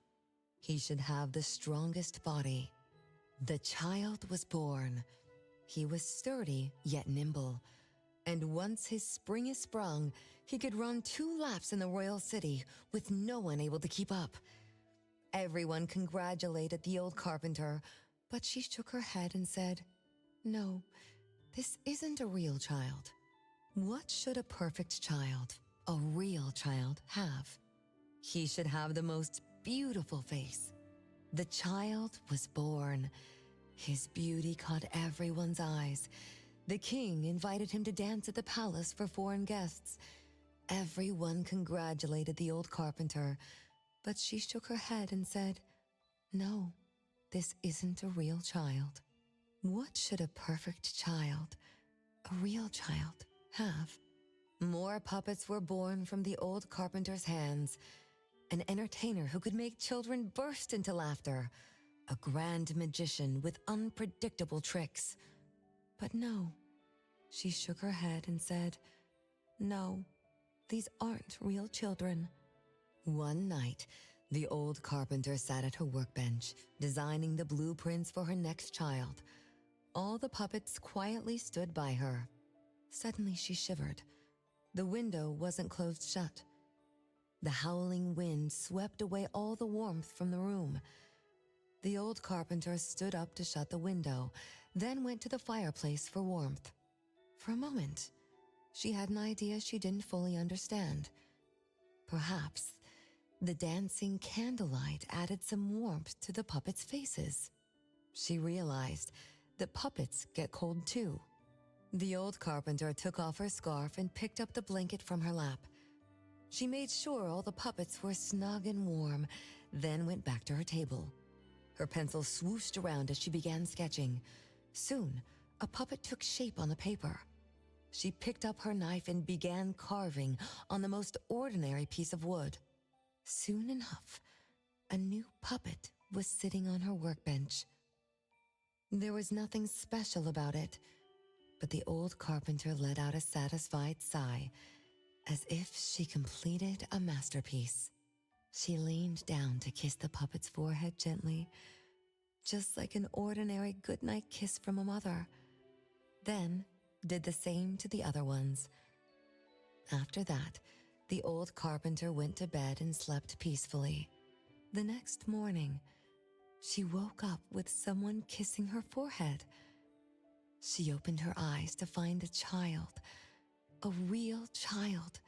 He should have the strongest body. The child was born. He was sturdy yet nimble, and once his spring is sprung, he could run 2 laps in the royal city with no one able to keep up. Everyone congratulated the old carpenter, but she shook her head and said, "No, this isn't a real child." What should a perfect child, a real child, have? He should have the most beautiful face. The child was born. His beauty caught everyone's eyes. The king invited him to dance at the palace for foreign guests. Everyone congratulated the old carpenter, but she shook her head and said, "No, this isn't a real child." What should a perfect child, a real child, have? More puppets were born from the old carpenter's hands. An entertainer who could make children burst into laughter. A grand magician with unpredictable tricks. But no, she shook her head and said, "No, these aren't real children." One night, the old carpenter sat at her workbench, designing the blueprints for her next child. All the puppets quietly stood by her. Suddenly she shivered. The window wasn't closed shut. The howling wind swept away all the warmth from the room. The old carpenter stood up to shut the window, then went to the fireplace for warmth. For a moment, she had an idea she didn't fully understand. Perhaps the dancing candlelight added some warmth to the puppets' faces. She realized that puppets get cold too. The old carpenter took off her scarf and picked up the blanket from her lap. She made sure all the puppets were snug and warm, then went back to her table. Her pencil swooshed around as she began sketching. Soon, a puppet took shape on the paper. She picked up her knife and began carving on the most ordinary piece of wood. Soon enough, a new puppet was sitting on her workbench. There was nothing special about it, but the old carpenter let out a satisfied sigh, as if she completed a masterpiece. She leaned down to kiss the puppet's forehead gently, just like an ordinary goodnight kiss from a mother. Then did the same to the other ones. After that, The old carpenter went to bed and slept peacefully. The next morning, she woke up with someone kissing her forehead. She opened her eyes to find a child, a real child,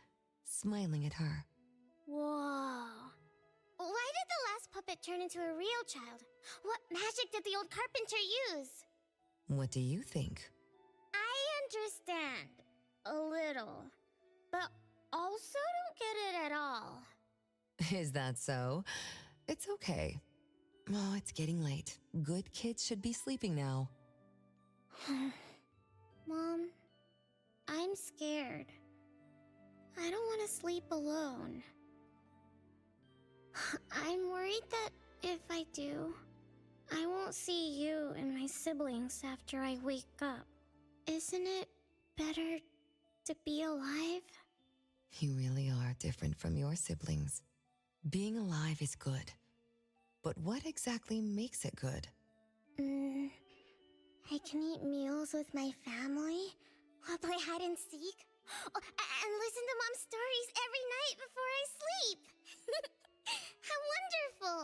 smiling at her. Whoa. Why did the last puppet turn into a real child? What magic did the old carpenter use? What do you think? I understand. A little. But also don't get it at all. Is that so? It's okay. Oh, it's getting late. Good kids should be sleeping now. Mom, I'm scared. I don't want to sleep alone. I'm worried that if I do, I won't see you and my siblings after I wake up. Isn't it better to be alive? You really are different from your siblings. Being alive is good. But what exactly makes it good? I can eat meals with my family, or play hide and seek, and listen to Mom's stories every night before I sleep. How wonderful!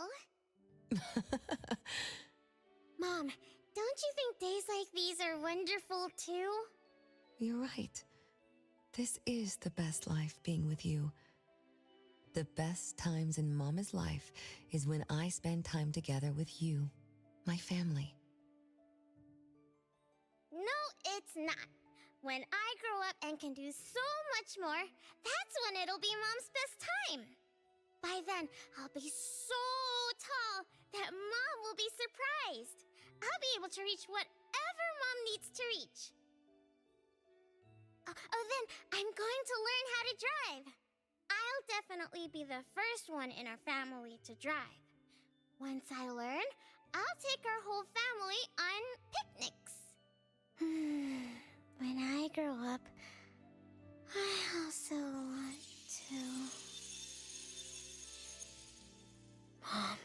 Mom, don't you think days like these are wonderful too? You're right. This is the best life being with you. The best times in Mama's life is when I spend time together with you, my family. No, it's not. When I grow up and can do so much more, that's when it'll be Mom's best time. By then, I'll be so tall that Mom will be surprised. I'll be able to reach whatever Mom needs to reach. Then I'm going to learn how to drive. I'll definitely be the first one in our family to drive. Once I learn, I'll take our whole family on picnics. When I grow up, I also want to... Mom.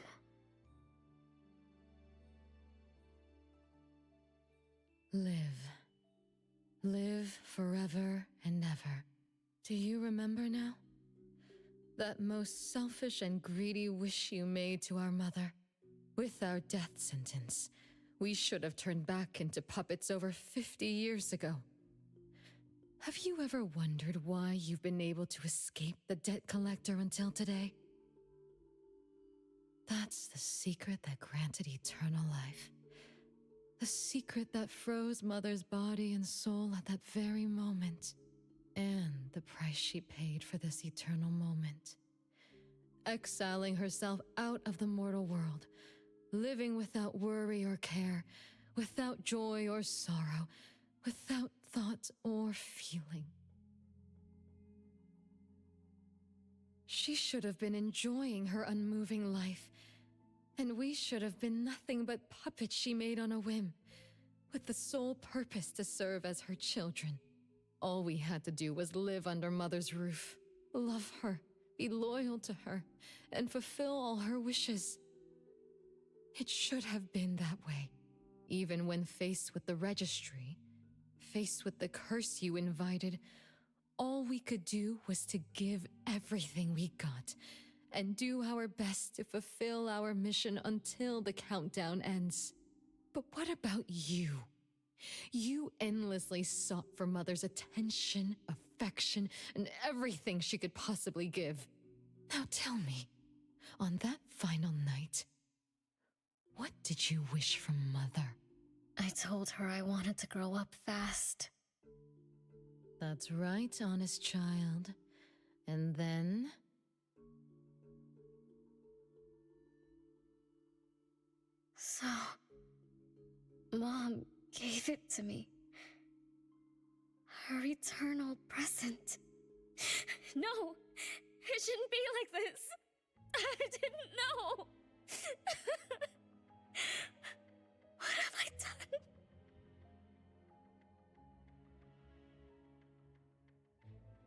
Live. Live forever and ever. Do you remember now? That most selfish and greedy wish you made to our mother. With our death sentence, we should have turned back into puppets over 50 years ago. Have you ever wondered why you've been able to escape the debt collector until today? That's the secret that granted eternal life. The secret that froze Mother's body and soul at that very moment. And the price she paid for this eternal moment. Exiling herself out of the mortal world, living without worry or care, without joy or sorrow, without thought or feeling. She should have been enjoying her unmoving life, and we should have been nothing but puppets she made on a whim, with the sole purpose to serve as her children. All we had to do was live under Mother's roof, love her, be loyal to her, and fulfill all her wishes. It should have been that way, even when faced with the registry, faced with the curse you invited. All we could do was to give everything we got, and do our best to fulfill our mission until the countdown ends. But what about you? You endlessly sought for Mother's attention, affection, and everything she could possibly give. Now tell me, on that final night, what did you wish from Mother? I told her I wanted to grow up fast. That's right, honest child. And then? So, Mom gave it to me. Her eternal present. No! It shouldn't be like this! I didn't know! What have I done?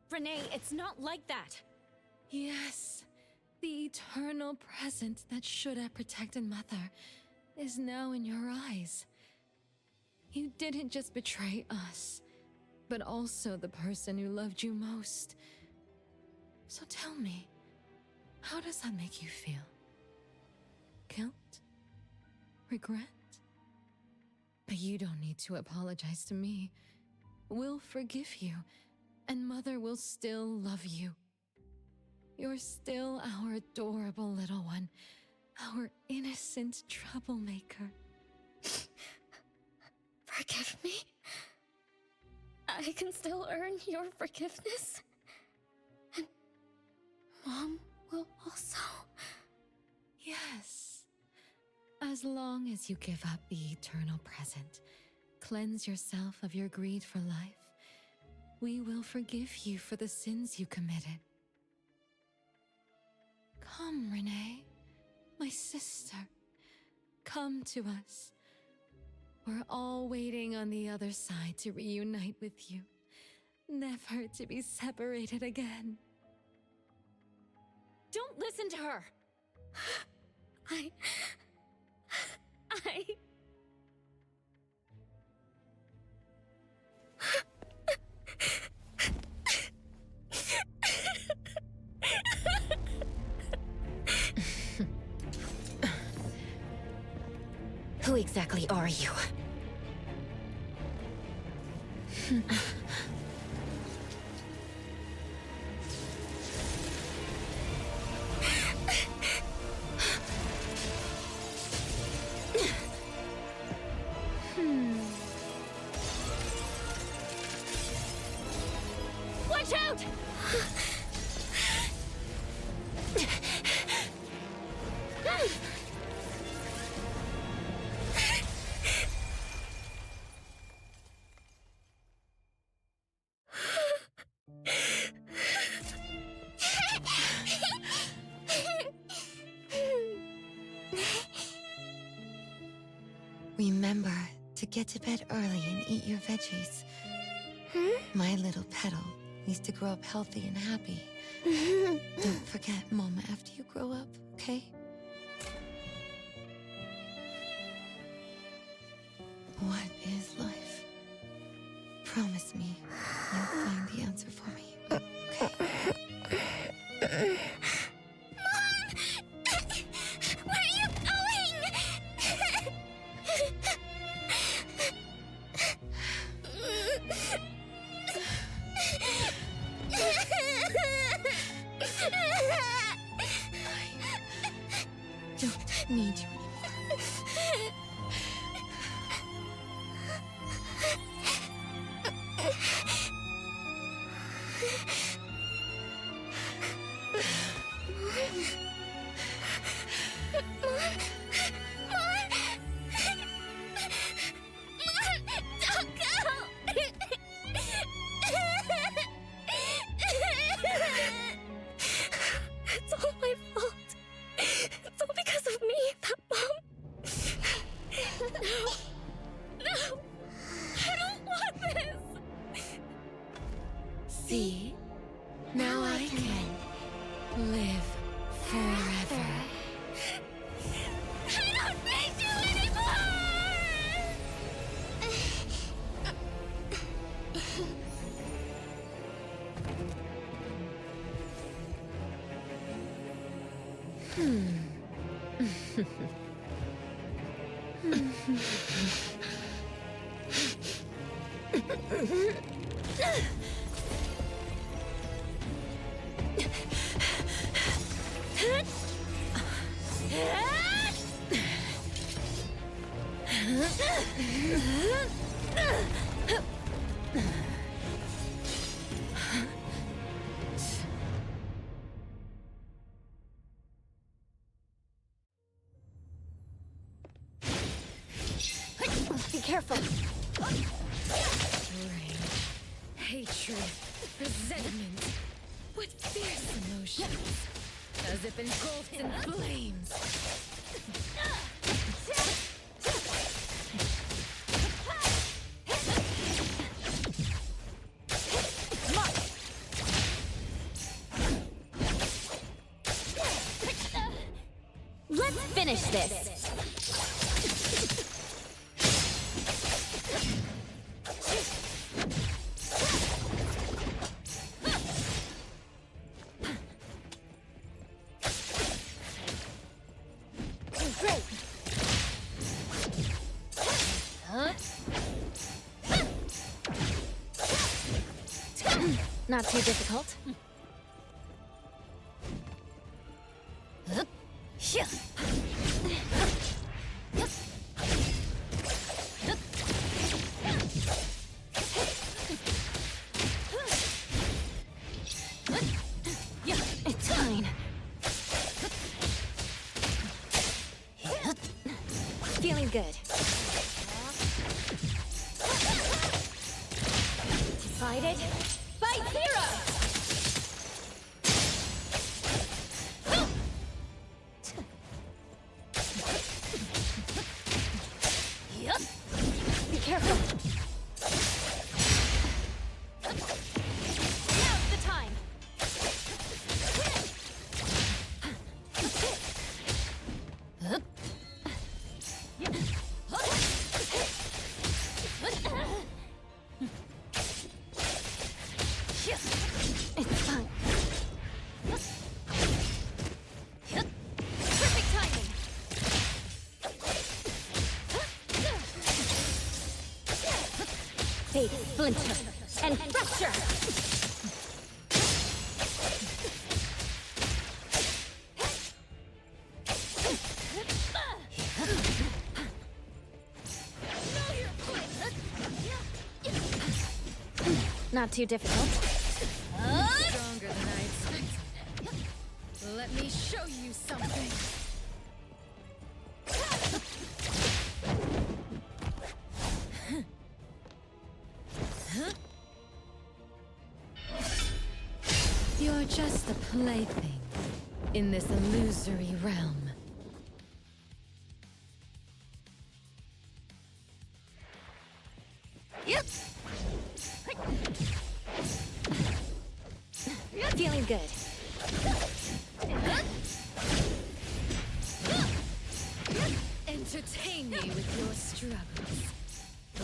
Renee, it's not like that. Yes, the eternal present that should have protected Mother is now in your eyes. You didn't just betray us, but also the person who loved you most. So tell me, how does that make you feel? Guilt? Regret? But you don't need to apologize to me. We'll forgive you, and Mother will still love you. You're still our adorable little one, our innocent troublemaker. Forgive me? I can still earn your forgiveness? And Mom will also? Yes. As long as you give up the eternal present, cleanse yourself of your greed for life, we will forgive you for the sins you committed. Come, Renee, my sister. Come to us. We're all waiting on the other side to reunite with you, never to be separated again. Don't listen to her! I... Who exactly are you? Watch out! Remember to get to bed early and eat your veggies. My little petal needs to grow up healthy and happy. Don't forget Mama after you grow up, okay? What is life? Promise me you'll find the answer for me, okay? Where are you going? Don't need you anymore. Don't go! It's all my fault. It's all because of me that Mom... No! I don't want this! See? Now I can live forever. I don't need you anymore! Be careful. Rage, hatred, resentment. What fierce emotions, as if engulfed in flames. Let's finish this! Great. Not too difficult. It's fine. Feeling good. Decided. Fight zero! Be careful. Now's the time. It's fine. Perfect timing. Fate, splinter, and fracture. Not too difficult. Stronger than I expected. Let me show you something. You're just a plaything in this illusory realm. Yep. Feeling good. Entertain me with your struggles.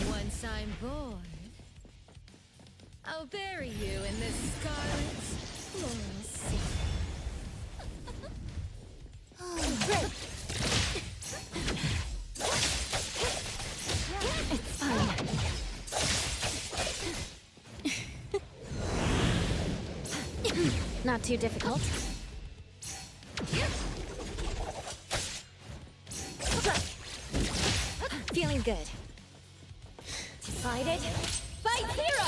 Once I'm bored, I'll bury you in this scarlet floral sea. Great. It's fine. Not too difficult. Feeling good. Decided. Fight zero!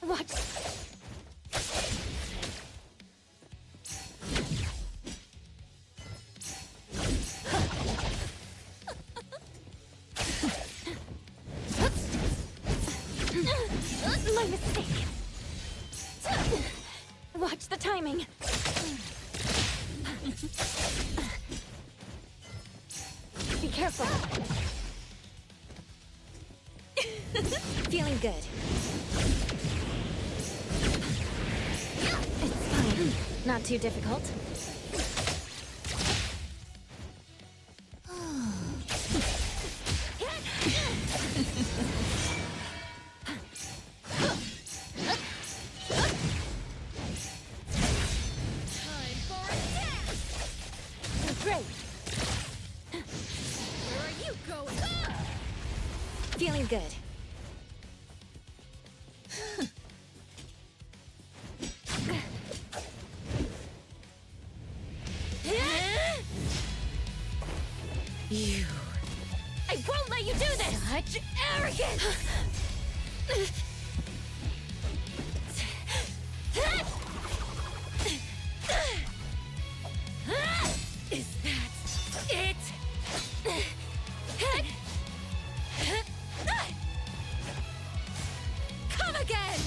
Watch. My mistake. Watch the timing. Be careful. Feeling good. It's fine. Not too difficult. Great. Where are you going? Feeling good. You. I won't let you do this! Such arrogance! Is that it? Come again!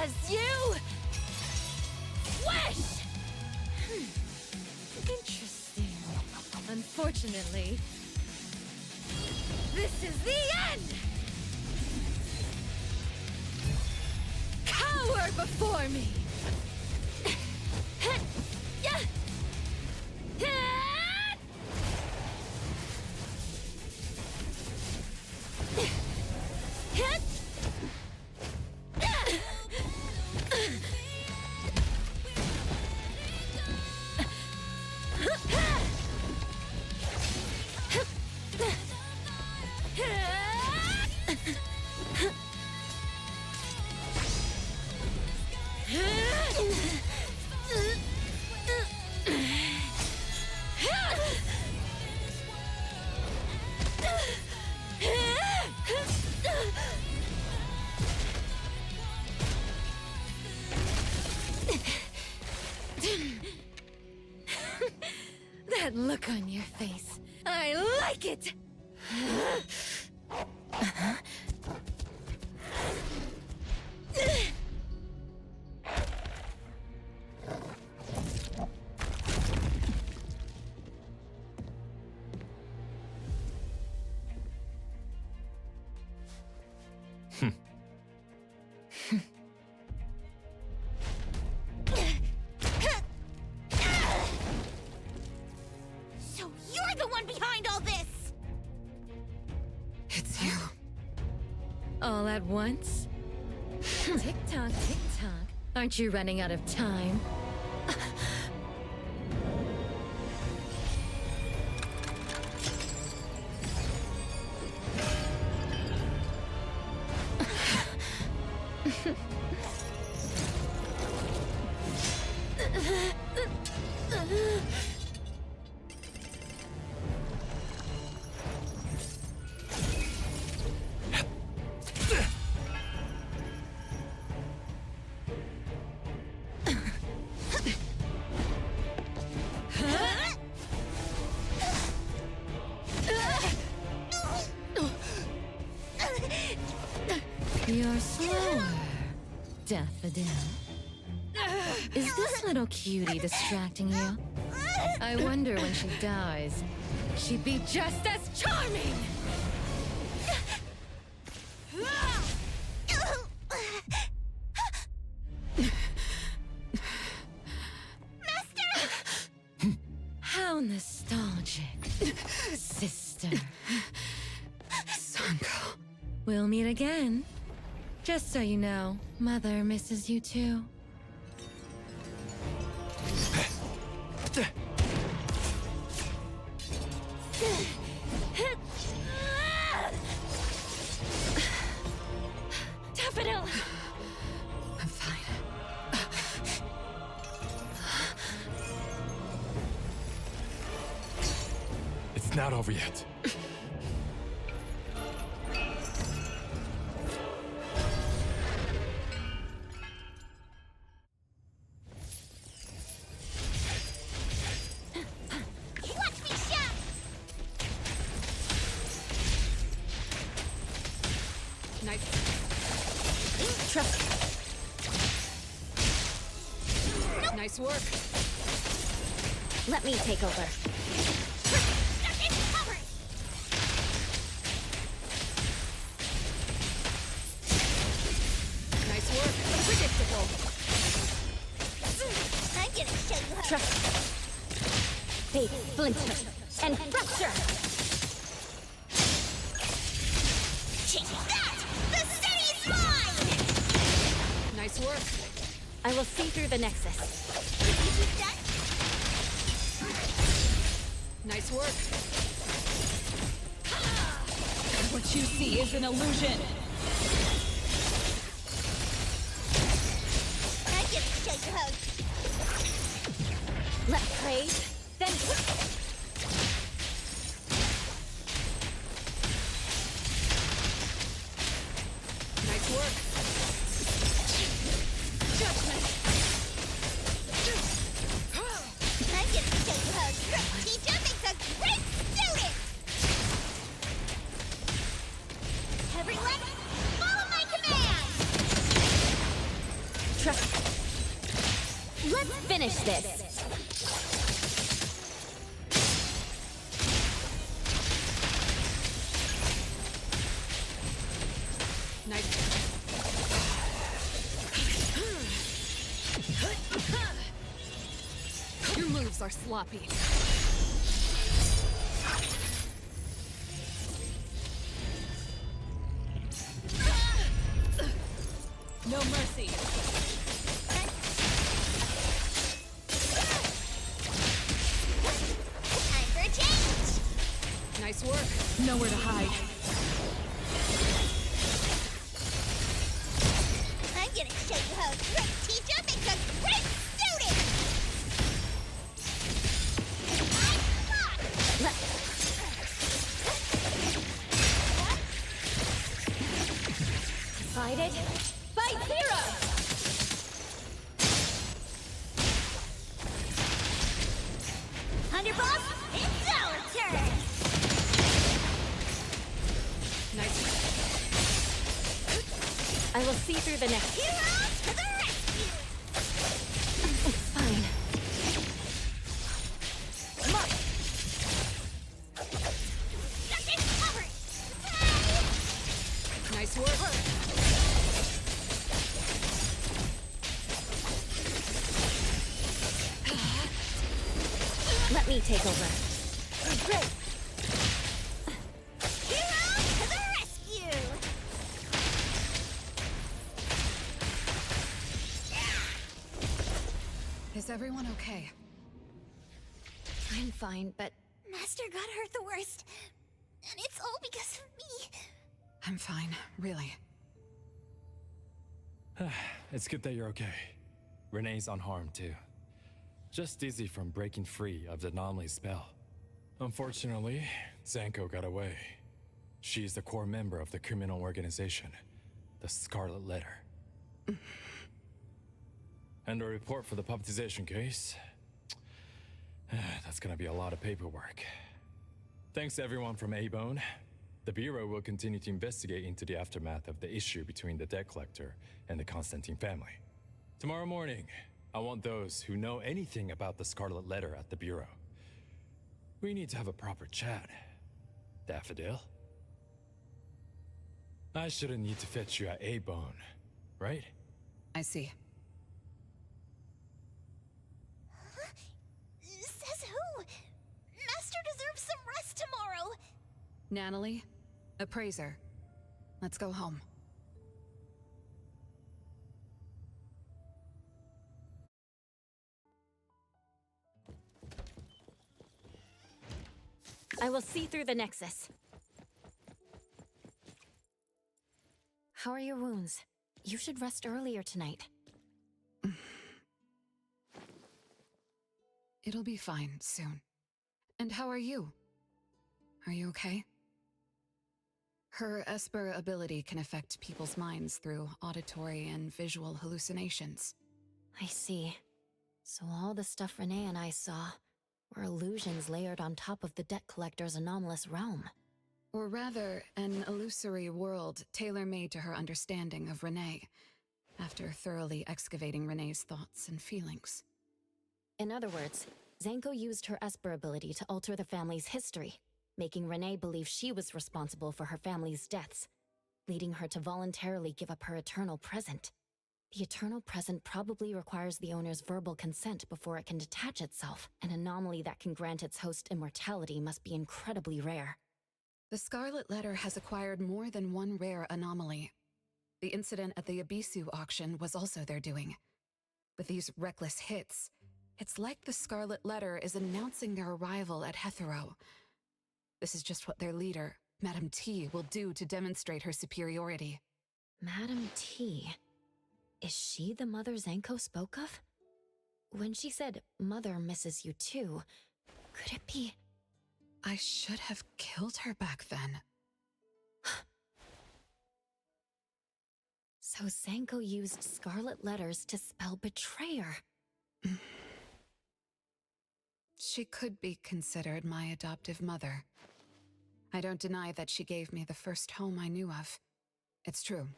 As you wish! Interesting. Unfortunately, this is the end! Cower before me! That look on your face. I like it! So you're the one behind all this! It's you. All at once? Tick-tock, tick-tock. Aren't you running out of time? You're slower, Daffodil. Is this little cutie distracting you? I wonder when she dies, she'd be just as charming! How nostalgic, sister. Sanko. We'll meet again. Just so you know, Mother misses you too. Daffodil! I'm fine. It's not over yet. Watch me shot! Nice. Trust. Nice work. Let me take over. Nice work. Predictable. I'm gonna show you how. Trust. Fate, splinter, and fracture. Take that! The city's mine! Nice work. I will see through the nexus. You done? Nice work. What you see is an illusion. I'm gonna show you how. Let's praise, then Nice work. Judgment. I'm gonna show you how. Great teacher makes a great student! Everyone, follow my command! trust. Let's finish this. Nice. Your moves are sloppy. No mercy. Time for a change! Nice work. Nowhere to hide. I'm gonna show you how a great teacher makes a great student! I'm locked! Decided. Fight zero! Underboss, see through the next. Heroes to the rescue! It's fine. Look! Shut it covered! Nice work. Let me take over. Great! Heroes to the rescue! Is everyone okay? I'm fine, but Master got hurt the worst. And it's all because of me. I'm fine, really. It's good that you're okay. Renee's unharmed too. Just dizzy from breaking free of the anomaly spell. Unfortunately, Zanko got away. She's the core member of the criminal organization, the Scarlet Letter. And the report for the puppetization case. That's gonna be a lot of paperwork. Thanks to everyone from A-Bone. The Bureau will continue to investigate into the aftermath of the issue between the debt collector and the Constantine family. Tomorrow morning, I want those who know anything about the Scarlet Letter at the Bureau. We need to have a proper chat. Daffodil? I shouldn't need to fetch you at A-Bone, right? I see. Says who? Master deserves some rest tomorrow. Natalie, appraiser. Let's go home. I will see through the Nexus. How are your wounds? You should rest earlier tonight. It'll be fine soon. And how are you? Are you okay? Her Esper ability can affect people's minds through auditory and visual hallucinations. I see. So all the stuff Renee and I saw were illusions layered on top of the debt collector's anomalous realm. Or rather, an illusory world tailor-made to her understanding of Renee, after thoroughly excavating Renee's thoughts and feelings. In other words, Zanko used her Esper ability to alter the family's history, making Renee believe she was responsible for her family's deaths, leading her to voluntarily give up her eternal present. The eternal present probably requires the owner's verbal consent before it can detach itself. An anomaly that can grant its host immortality must be incredibly rare. The Scarlet Letter has acquired more than one rare anomaly. The incident at the Abisu auction was also their doing. With these reckless hits, it's like the Scarlet Letter is announcing their arrival at Hethero. This is just what their leader, Madame T, will do to demonstrate her superiority. Madame T. Is she the mother Zanko spoke of? When she said, "Mother misses you too," could it be? I should have killed her back then. So Zanko used Scarlet Letters to spell betrayer. She could be considered my adoptive mother. I don't deny that she gave me the first home I knew of. It's true.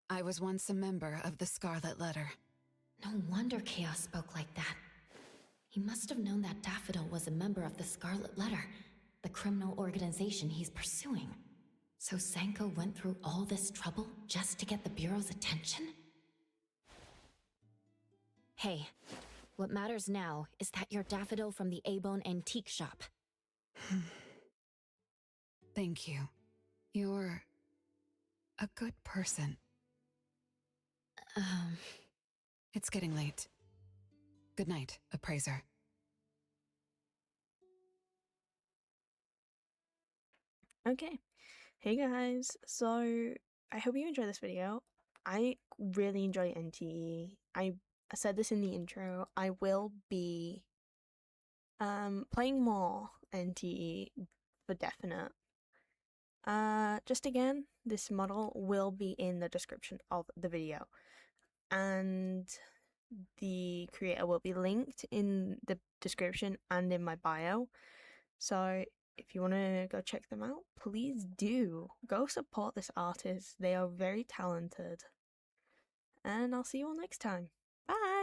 I was once a member of the Scarlet Letter. No wonder Chaos spoke like that. He must have known that Daffodil was a member of the Scarlet Letter, the criminal organization he's pursuing. So Zanko went through all this trouble just to get the Bureau's attention? Hey, what matters now is that you're Daffodil from the A-Bone antique shop. Thank you. You're a good person. It's getting late. Good night, appraiser. Okay. Hey guys, so I hope you enjoyed this video. I really enjoy NTE. I said this in the intro. I will be playing more NTE for definite. Just again, this model will be in the description of the video, and the creator will be linked in the description and in my bio. So if you want to go check them out, please do. Go support this artist. They are very talented. and I'll see you all next time. Bye!